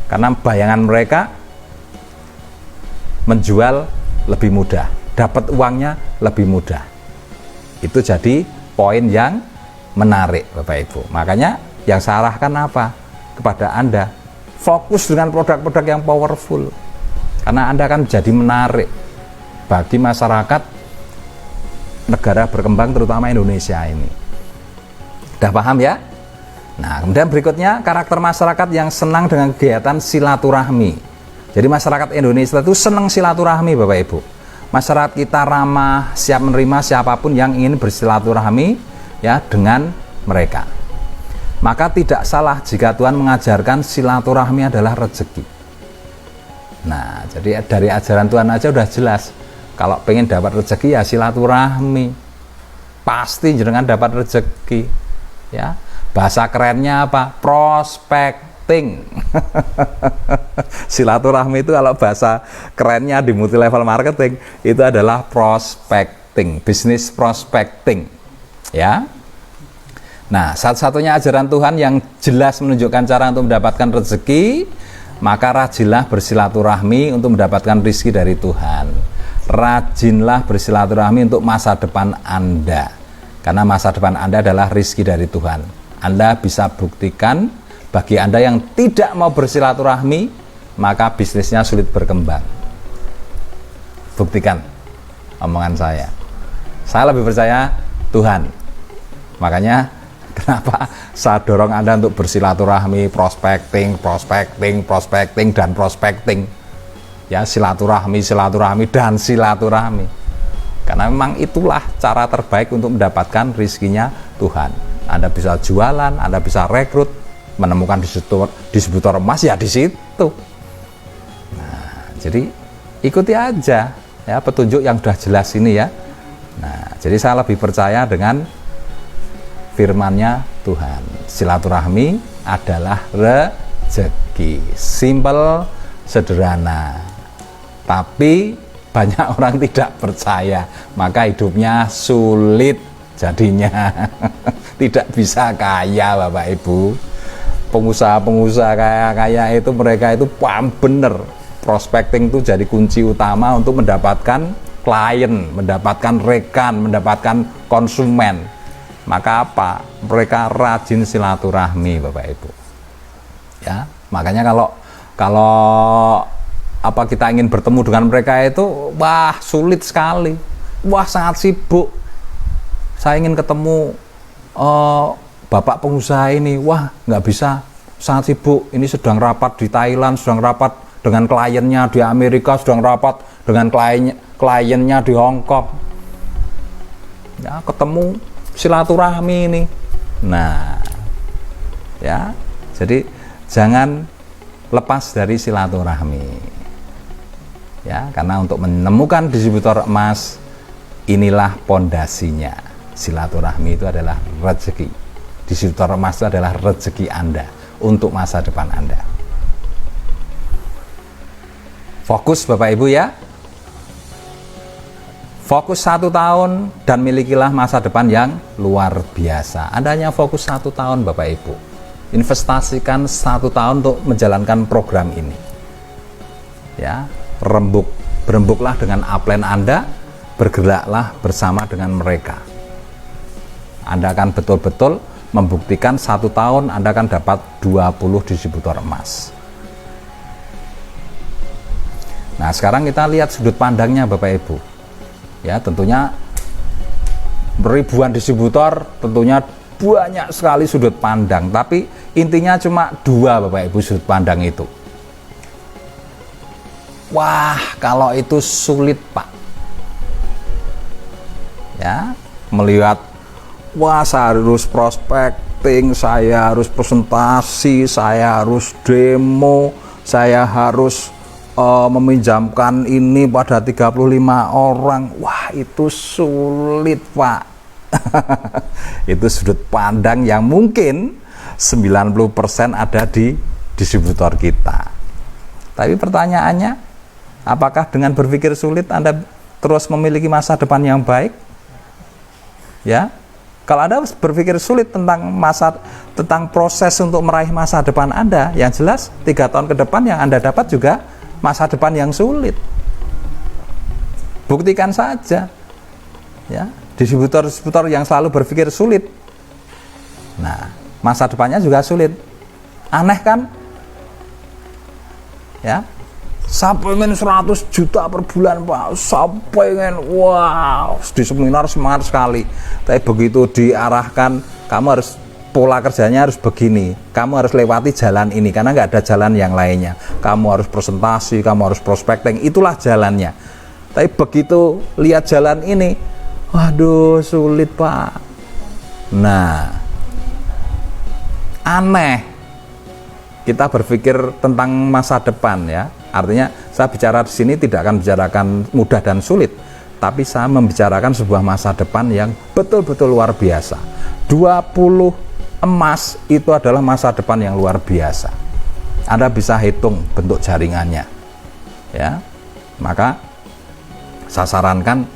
Karena bayangan mereka menjual lebih mudah, dapat uangnya lebih mudah. Itu jadi poin yang menarik, Bapak Ibu. Makanya yang saya arahkan apa? Kepada Anda, fokus dengan produk-produk yang powerful. Karena Anda akan jadi menarik bagi masyarakat negara berkembang, terutama Indonesia ini. Udah paham ya? Nah, kemudian berikutnya, karakter masyarakat yang senang dengan kegiatan silaturahmi. Jadi masyarakat Indonesia itu senang silaturahmi, Bapak Ibu. Masyarakat kita ramah, siap menerima siapapun yang ingin bersilaturahmi ya dengan mereka. Maka tidak salah jika Tuhan mengajarkan silaturahmi adalah rezeki. Nah, jadi dari ajaran Tuhan aja udah jelas. Kalau pengen dapat rezeki ya silaturahmi. Pasti jenengan dapat rezeki. Ya, bahasa kerennya apa? Prospecting. Silaturahmi itu kalau bahasa kerennya di multi level marketing itu adalah prospecting, bisnis prospecting. Ya. Nah, satu-satunya ajaran Tuhan yang jelas menunjukkan cara untuk mendapatkan rezeki, maka rajinlah bersilaturahmi untuk mendapatkan rezeki dari Tuhan. Rajinlah bersilaturahmi untuk masa depan Anda. Karena masa depan Anda adalah rezeki dari Tuhan. Anda bisa buktikan, bagi Anda yang tidak mau bersilaturahmi, maka bisnisnya sulit berkembang. Buktikan omongan saya. Saya lebih percaya Tuhan. Makanya kenapa saya dorong Anda untuk bersilaturahmi, prospecting, dan prospecting. Ya, silaturahmi, dan silaturahmi. Karena memang itulah cara terbaik untuk mendapatkan rezekinya Tuhan. Anda bisa jualan, Anda bisa rekrut, menemukan distributor emas ya di situ. Nah, jadi ikuti aja ya petunjuk yang sudah jelas ini ya. Nah, jadi saya lebih percaya dengan firman-Nya Tuhan. Silaturahmi adalah rezeki. Simple, sederhana. Tapi banyak orang tidak percaya, maka hidupnya sulit jadinya. Tidak bisa kaya, Bapak Ibu. Pengusaha-pengusaha kaya itu mereka itu paham bener. Prospecting itu jadi kunci utama untuk mendapatkan klien, mendapatkan rekan, mendapatkan konsumen. Maka apa? Mereka rajin silaturahmi, Bapak Ibu. Ya, makanya kalau apa kita ingin bertemu dengan mereka itu wah sulit sekali, wah sangat sibuk. Saya ingin ketemu bapak pengusaha ini, wah nggak bisa, sangat sibuk. Ini sedang rapat di Thailand, sedang rapat dengan kliennya di Amerika, sedang rapat dengan kliennya di Hong Kong. Ya, ketemu silaturahmi ini. Nah, ya, jadi jangan lepas dari silaturahmi. Ya, karena untuk menemukan distributor emas, inilah pondasinya. Silaturahmi itu adalah rezeki. Distributor emas itu adalah rezeki Anda untuk masa depan Anda. Fokus Bapak Ibu ya. Fokus 1 tahun dan milikilah masa depan yang luar biasa. Anda hanya fokus 1 tahun Bapak Ibu. Investasikan 1 tahun untuk menjalankan program ini. Ya. Berembuklah dengan upline Anda, bergeraklah bersama dengan mereka. Anda akan betul-betul membuktikan 1 tahun Anda akan dapat 20 distributor emas. Nah, sekarang kita lihat sudut pandangnya Bapak Ibu. Ya, tentunya ribuan distributor, tentunya banyak sekali sudut pandang, tapi intinya cuma 2 Bapak Ibu sudut pandang itu. Wah, kalau itu sulit Pak. Ya, melihat wah saya harus prospecting, saya harus presentasi, saya harus demo, saya harus meminjamkan ini pada 35 orang. Wah, itu sulit Pak. Itu sudut pandang yang mungkin 90% ada di distributor kita. Tapi pertanyaannya, apakah dengan berpikir sulit Anda terus memiliki masa depan yang baik? Ya, kalau Anda berpikir sulit tentang proses untuk meraih masa depan Anda, yang jelas 3 tahun ke depan yang Anda dapat juga masa depan yang sulit. Buktikan saja. Ya, distributor yang selalu berpikir sulit, nah masa depannya juga sulit. Aneh kan? Ya, saya pengen 100 juta per bulan Pak, saya pengen, wow, di seminar semangat sekali. Tapi begitu diarahkan, kamu harus, pola kerjanya harus begini, kamu harus lewati jalan ini, karena nggak ada jalan yang lainnya. Kamu harus presentasi, kamu harus prospecting, itulah jalannya. Tapi begitu lihat jalan ini, waduh sulit Pak. Nah, aneh. Kita berpikir tentang masa depan ya. Artinya saya bicara di sini tidak akan bicarakan mudah dan sulit, tapi saya membicarakan sebuah masa depan yang betul-betul luar biasa. 20 emas itu adalah masa depan yang luar biasa. Anda bisa hitung bentuk jaringannya. Ya. Maka saya sarankan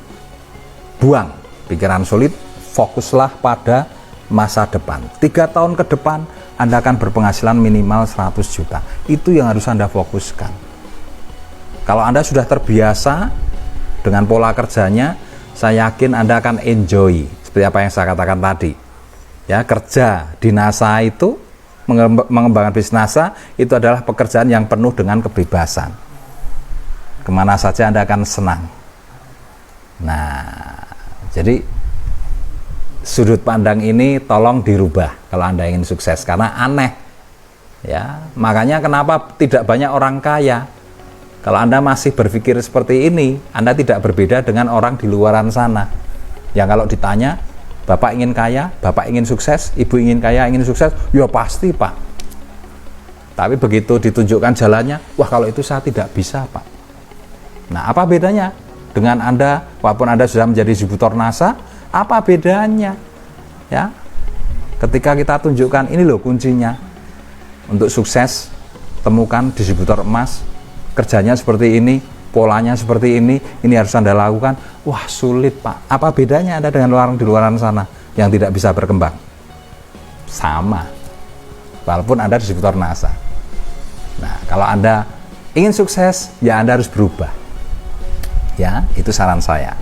buang pikiran sulit, fokuslah pada masa depan. 3 tahun ke depan Anda akan berpenghasilan minimal 100 juta. Itu yang harus Anda fokuskan. Kalau Anda sudah terbiasa dengan pola kerjanya, saya yakin Anda akan enjoy seperti apa yang saya katakan tadi. Ya, kerja di NASA itu, mengembangkan bisnis NASA itu adalah pekerjaan yang penuh dengan kebebasan. Kemana saja Anda akan senang. Nah, jadi sudut pandang ini tolong dirubah kalau Anda ingin sukses, karena aneh ya. Makanya kenapa tidak banyak orang kaya. Kalau Anda masih berpikir seperti ini, Anda tidak berbeda dengan orang di luaran sana yang kalau ditanya, Bapak ingin kaya, Bapak ingin sukses, Ibu ingin kaya, ingin sukses, ya pasti Pak. Tapi begitu ditunjukkan jalannya, wah kalau itu saya tidak bisa Pak. Nah, apa bedanya dengan Anda, walaupun Anda sudah menjadi distributor NASA, apa bedanya? Ya, ketika kita tunjukkan ini loh kuncinya untuk sukses, temukan distributor emas, kerjanya seperti ini, polanya seperti ini harus Anda lakukan. Wah sulit Pak. Apa bedanya Anda dengan orang di luaran sana yang tidak bisa berkembang? Sama, walaupun Anda distributor NASA. Nah, kalau Anda ingin sukses, ya Anda harus berubah. Ya, itu saran saya.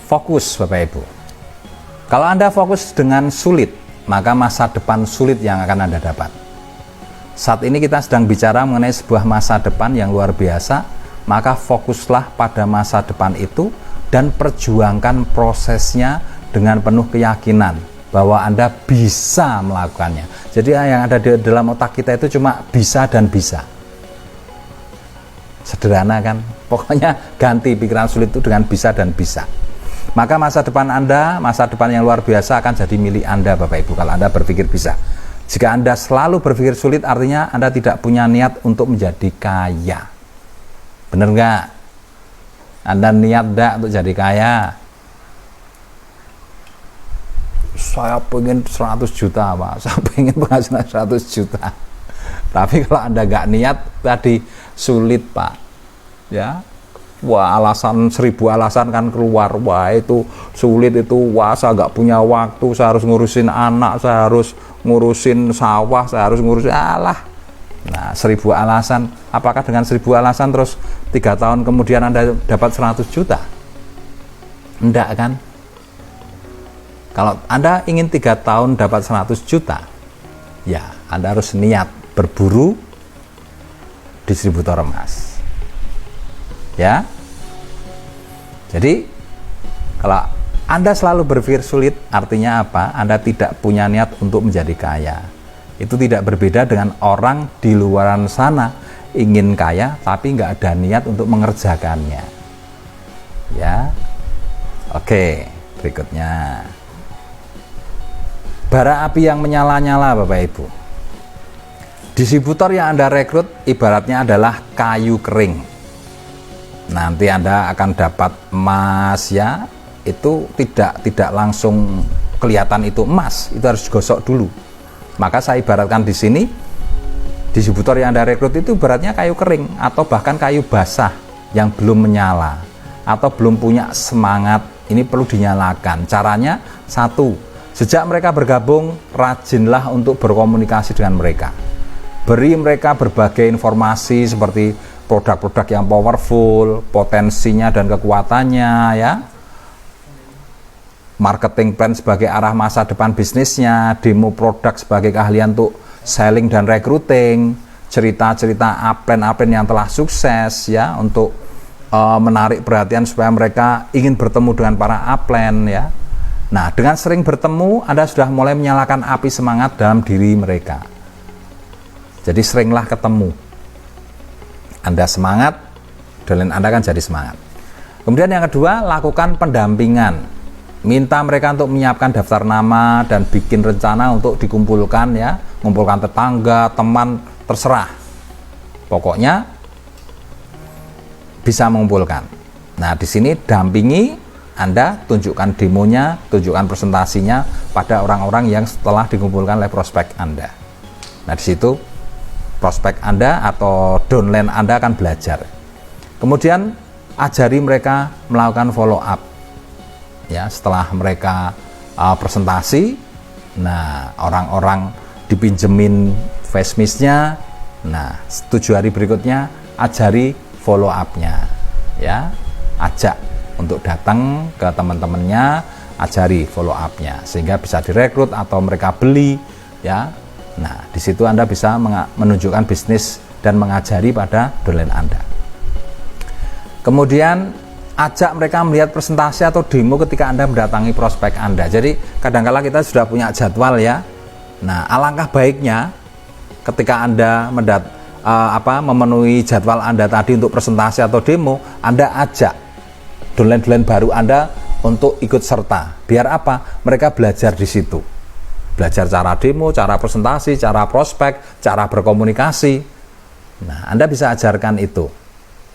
Fokus Bapak Ibu. Kalau Anda fokus dengan sulit, maka masa depan sulit yang akan Anda dapat. Saat ini kita sedang bicara mengenai sebuah masa depan yang luar biasa, maka fokuslah pada masa depan itu dan perjuangkan prosesnya dengan penuh keyakinan bahwa Anda bisa melakukannya. Jadi yang ada di dalam otak kita itu cuma bisa dan bisa. Sederhana kan? Pokoknya ganti pikiran sulit itu dengan bisa dan bisa. Maka masa depan Anda, masa depan yang luar biasa akan jadi milik Anda Bapak Ibu kalau Anda berpikir bisa. Jika Anda selalu berpikir sulit, artinya Anda tidak punya niat untuk menjadi kaya. Benar nggak? Anda niat nggak untuk jadi kaya? Saya pengen 100 juta Pak, saya pengen penghasilan 100 juta. Tapi kalau Anda nggak niat, tadi sulit Pak. Ya, wah alasan 1000 alasan kan keluar. Wah itu sulit itu, wah saya nggak punya waktu, saya harus ngurusin anak, saya harus ngurusin sawah, saya harus ngurusin alah. Nah 1000 alasan. Apakah dengan 1000 alasan terus 3 tahun kemudian Anda dapat 100 juta? Enggak kan? Kalau Anda ingin 3 tahun dapat 100 juta, ya Anda harus niat berburu distributor emas. Ya. Jadi kalau Anda selalu berpikir sulit, artinya apa? Anda tidak punya niat untuk menjadi kaya. Itu tidak berbeda dengan orang di luaran sana ingin kaya tapi nggak ada niat untuk mengerjakannya. Ya. Oke, berikutnya. Bara api yang menyala-nyala Bapak Ibu. Distributor yang Anda rekrut ibaratnya adalah kayu kering. Nanti Anda akan dapat emas ya, itu tidak langsung kelihatan itu emas, itu harus digosok dulu. Maka saya ibaratkan di sini, distributor yang Anda rekrut itu ibaratnya kayu kering atau bahkan kayu basah yang belum menyala atau belum punya semangat. Ini perlu dinyalakan. Caranya satu, sejak mereka bergabung, rajinlah untuk berkomunikasi dengan mereka. Beri mereka berbagai informasi seperti produk-produk yang powerful, potensinya dan kekuatannya, ya. Marketing plan sebagai arah masa depan bisnisnya, demo produk sebagai keahlian untuk selling dan recruiting, cerita-cerita upline yang telah sukses, ya, untuk menarik perhatian supaya mereka ingin bertemu dengan para upline, ya. Nah, dengan sering bertemu, Anda sudah mulai menyalakan api semangat dalam diri mereka. Jadi seringlah ketemu. Anda semangat, downline Anda kan jadi semangat. Kemudian yang kedua, lakukan pendampingan. Minta mereka untuk menyiapkan daftar nama dan bikin rencana untuk dikumpulkan, ya, mengumpulkan tetangga, teman, terserah. Pokoknya bisa mengumpulkan. Nah, di sini dampingi, Anda tunjukkan demonya, tunjukkan presentasinya pada orang-orang yang setelah dikumpulkan oleh prospek Anda. Nah, di situ prospek Anda atau downline Anda akan belajar. Kemudian ajari mereka melakukan follow up. Ya, setelah mereka presentasi, nah orang-orang dipinjemin face miss-nya, nah 7 hari berikutnya ajari follow up-nya, ya, ajak untuk datang ke teman-temannya, ajari follow up-nya sehingga bisa direkrut atau mereka beli, ya. Nah, di situ Anda bisa menunjukkan bisnis dan mengajari pada downline Anda. Kemudian ajak mereka melihat presentasi atau demo ketika Anda mendatangi prospek Anda. Jadi kadang-kala kita sudah punya jadwal, ya. Nah, alangkah baiknya ketika Anda memenuhi jadwal Anda tadi untuk presentasi atau demo, Anda ajak downline-downline baru Anda untuk ikut serta. Biar apa? Mereka belajar di situ. Belajar cara demo, cara presentasi, cara prospek, cara berkomunikasi. Nah, Anda bisa ajarkan itu.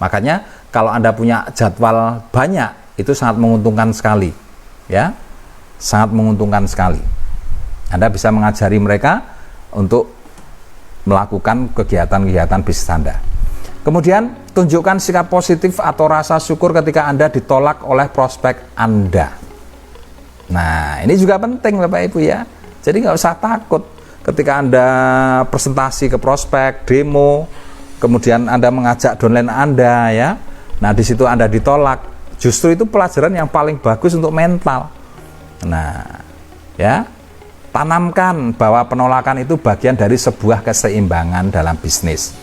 Makanya kalau Anda punya jadwal banyak, itu sangat menguntungkan sekali, ya, sangat menguntungkan sekali. Anda bisa mengajari mereka untuk melakukan kegiatan-kegiatan bisnis Anda. Kemudian tunjukkan sikap positif atau rasa syukur ketika Anda ditolak oleh prospek Anda. Nah, ini juga penting Bapak Ibu, ya. Jadi nggak usah takut ketika Anda presentasi ke prospek, demo, kemudian Anda mengajak downline Anda, ya. Nah, di situ Anda ditolak. Justru itu pelajaran yang paling bagus untuk mental. Nah, ya, tanamkan bahwa penolakan itu bagian dari sebuah keseimbangan dalam bisnis.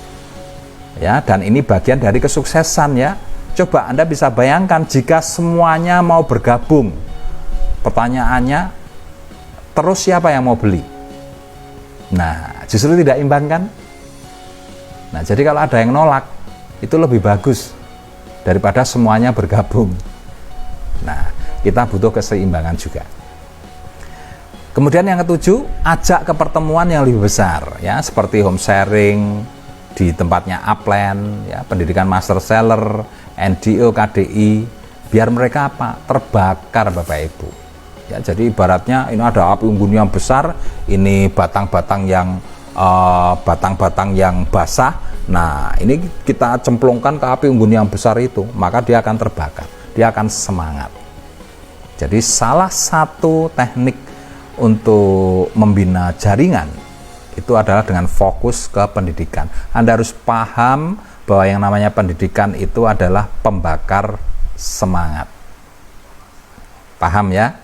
Ya, dan ini bagian dari kesuksesan, ya. Coba Anda bisa bayangkan jika semuanya mau bergabung. Pertanyaannya, terus siapa yang mau beli? Nah, justru tidak imbang kan? Nah, jadi kalau ada yang nolak, itu lebih bagus daripada semuanya bergabung. Nah, kita butuh keseimbangan juga. Kemudian yang ketujuh, ajak ke pertemuan yang lebih besar, ya, seperti home sharing di tempatnya upline, ya, pendidikan master seller, NDO, KDI, biar mereka apa? Terbakar Bapak Ibu. Ya, jadi ibaratnya ini ada api unggun yang besar, ini batang-batang yang basah. Nah, ini kita cemplungkan ke api unggun yang besar itu, maka dia akan terbakar, dia akan semangat. Jadi salah satu teknik untuk membina jaringan itu adalah dengan fokus ke pendidikan. Anda harus paham bahwa yang namanya pendidikan itu adalah pembakar semangat. Paham, ya?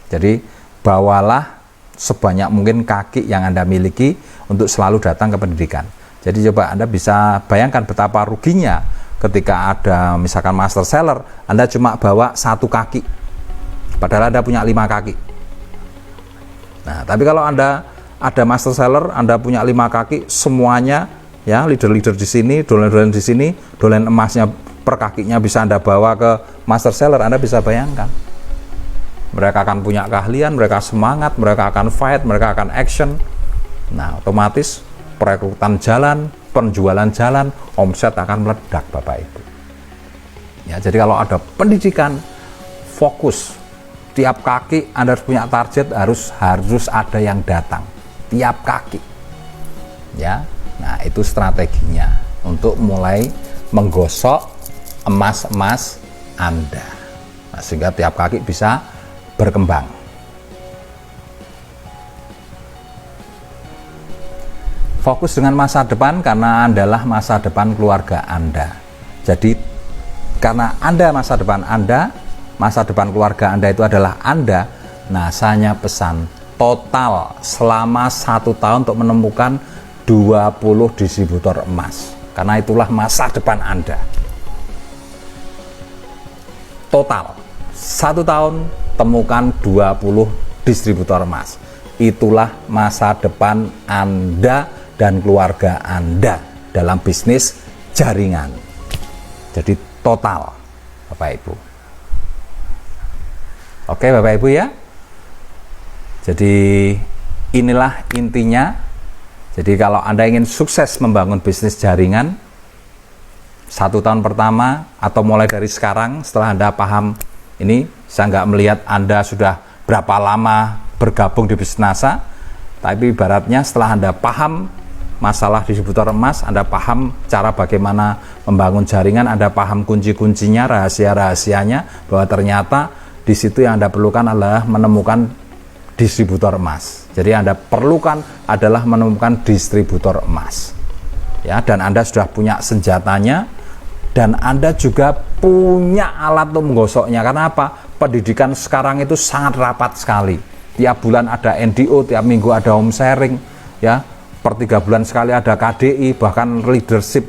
Jadi bawalah sebanyak mungkin kaki yang Anda miliki untuk selalu datang ke pendidikan. Jadi coba Anda bisa bayangkan betapa ruginya ketika ada misalkan master seller, Anda cuma bawa 1 kaki, padahal Anda punya 5 kaki. Nah, tapi kalau Anda ada master seller, Anda punya 5 kaki, semuanya, ya, leader-leader di sini, dolen-dolen di sini, dolen emasnya per kakinya bisa Anda bawa ke master seller. Anda bisa bayangkan. Mereka akan punya keahlian, mereka semangat, mereka akan fight, mereka akan action. Nah, otomatis perekrutan jalan, penjualan jalan, omset akan meledak Bapak Ibu. Ya, jadi kalau ada pendidikan, fokus tiap kaki Anda harus punya target, harus ada yang datang tiap kaki ya. Nah itu strateginya untuk mulai menggosok emas-emas Anda, nah, sehingga tiap kaki bisa berkembang. Fokus dengan masa depan karena adalah masa depan keluarga Anda. Jadi karena Anda masa depan keluarga Anda itu adalah Anda. Nah, saya pesan total selama 1 tahun untuk menemukan 20 distributor emas. Karena itulah masa depan Anda. Total 1 tahun temukan 20 distributor emas. Itulah masa depan Anda dan keluarga Anda dalam bisnis jaringan. Jadi total, Bapak Ibu. Oke Bapak Ibu ya. Jadi inilah intinya. Jadi kalau Anda ingin sukses membangun bisnis jaringan 1 tahun pertama atau mulai dari sekarang, setelah Anda paham ini, saya nggak melihat Anda sudah berapa lama bergabung di bisnis NASA, tapi ibaratnya setelah Anda paham masalah distributor emas, Anda paham cara bagaimana membangun jaringan, Anda paham kunci-kuncinya, rahasia-rahasianya, bahwa ternyata di situ yang Anda perlukan adalah menemukan distributor emas. Jadi Anda perlukan adalah menemukan distributor emas. Ya, dan Anda sudah punya senjatanya dan Anda juga punya alat untuk menggosoknya. Karena apa? Pendidikan sekarang itu sangat rapat sekali. Tiap bulan ada NDO, tiap minggu ada home sharing, ya. Per 3 bulan sekali ada KDI, bahkan leadership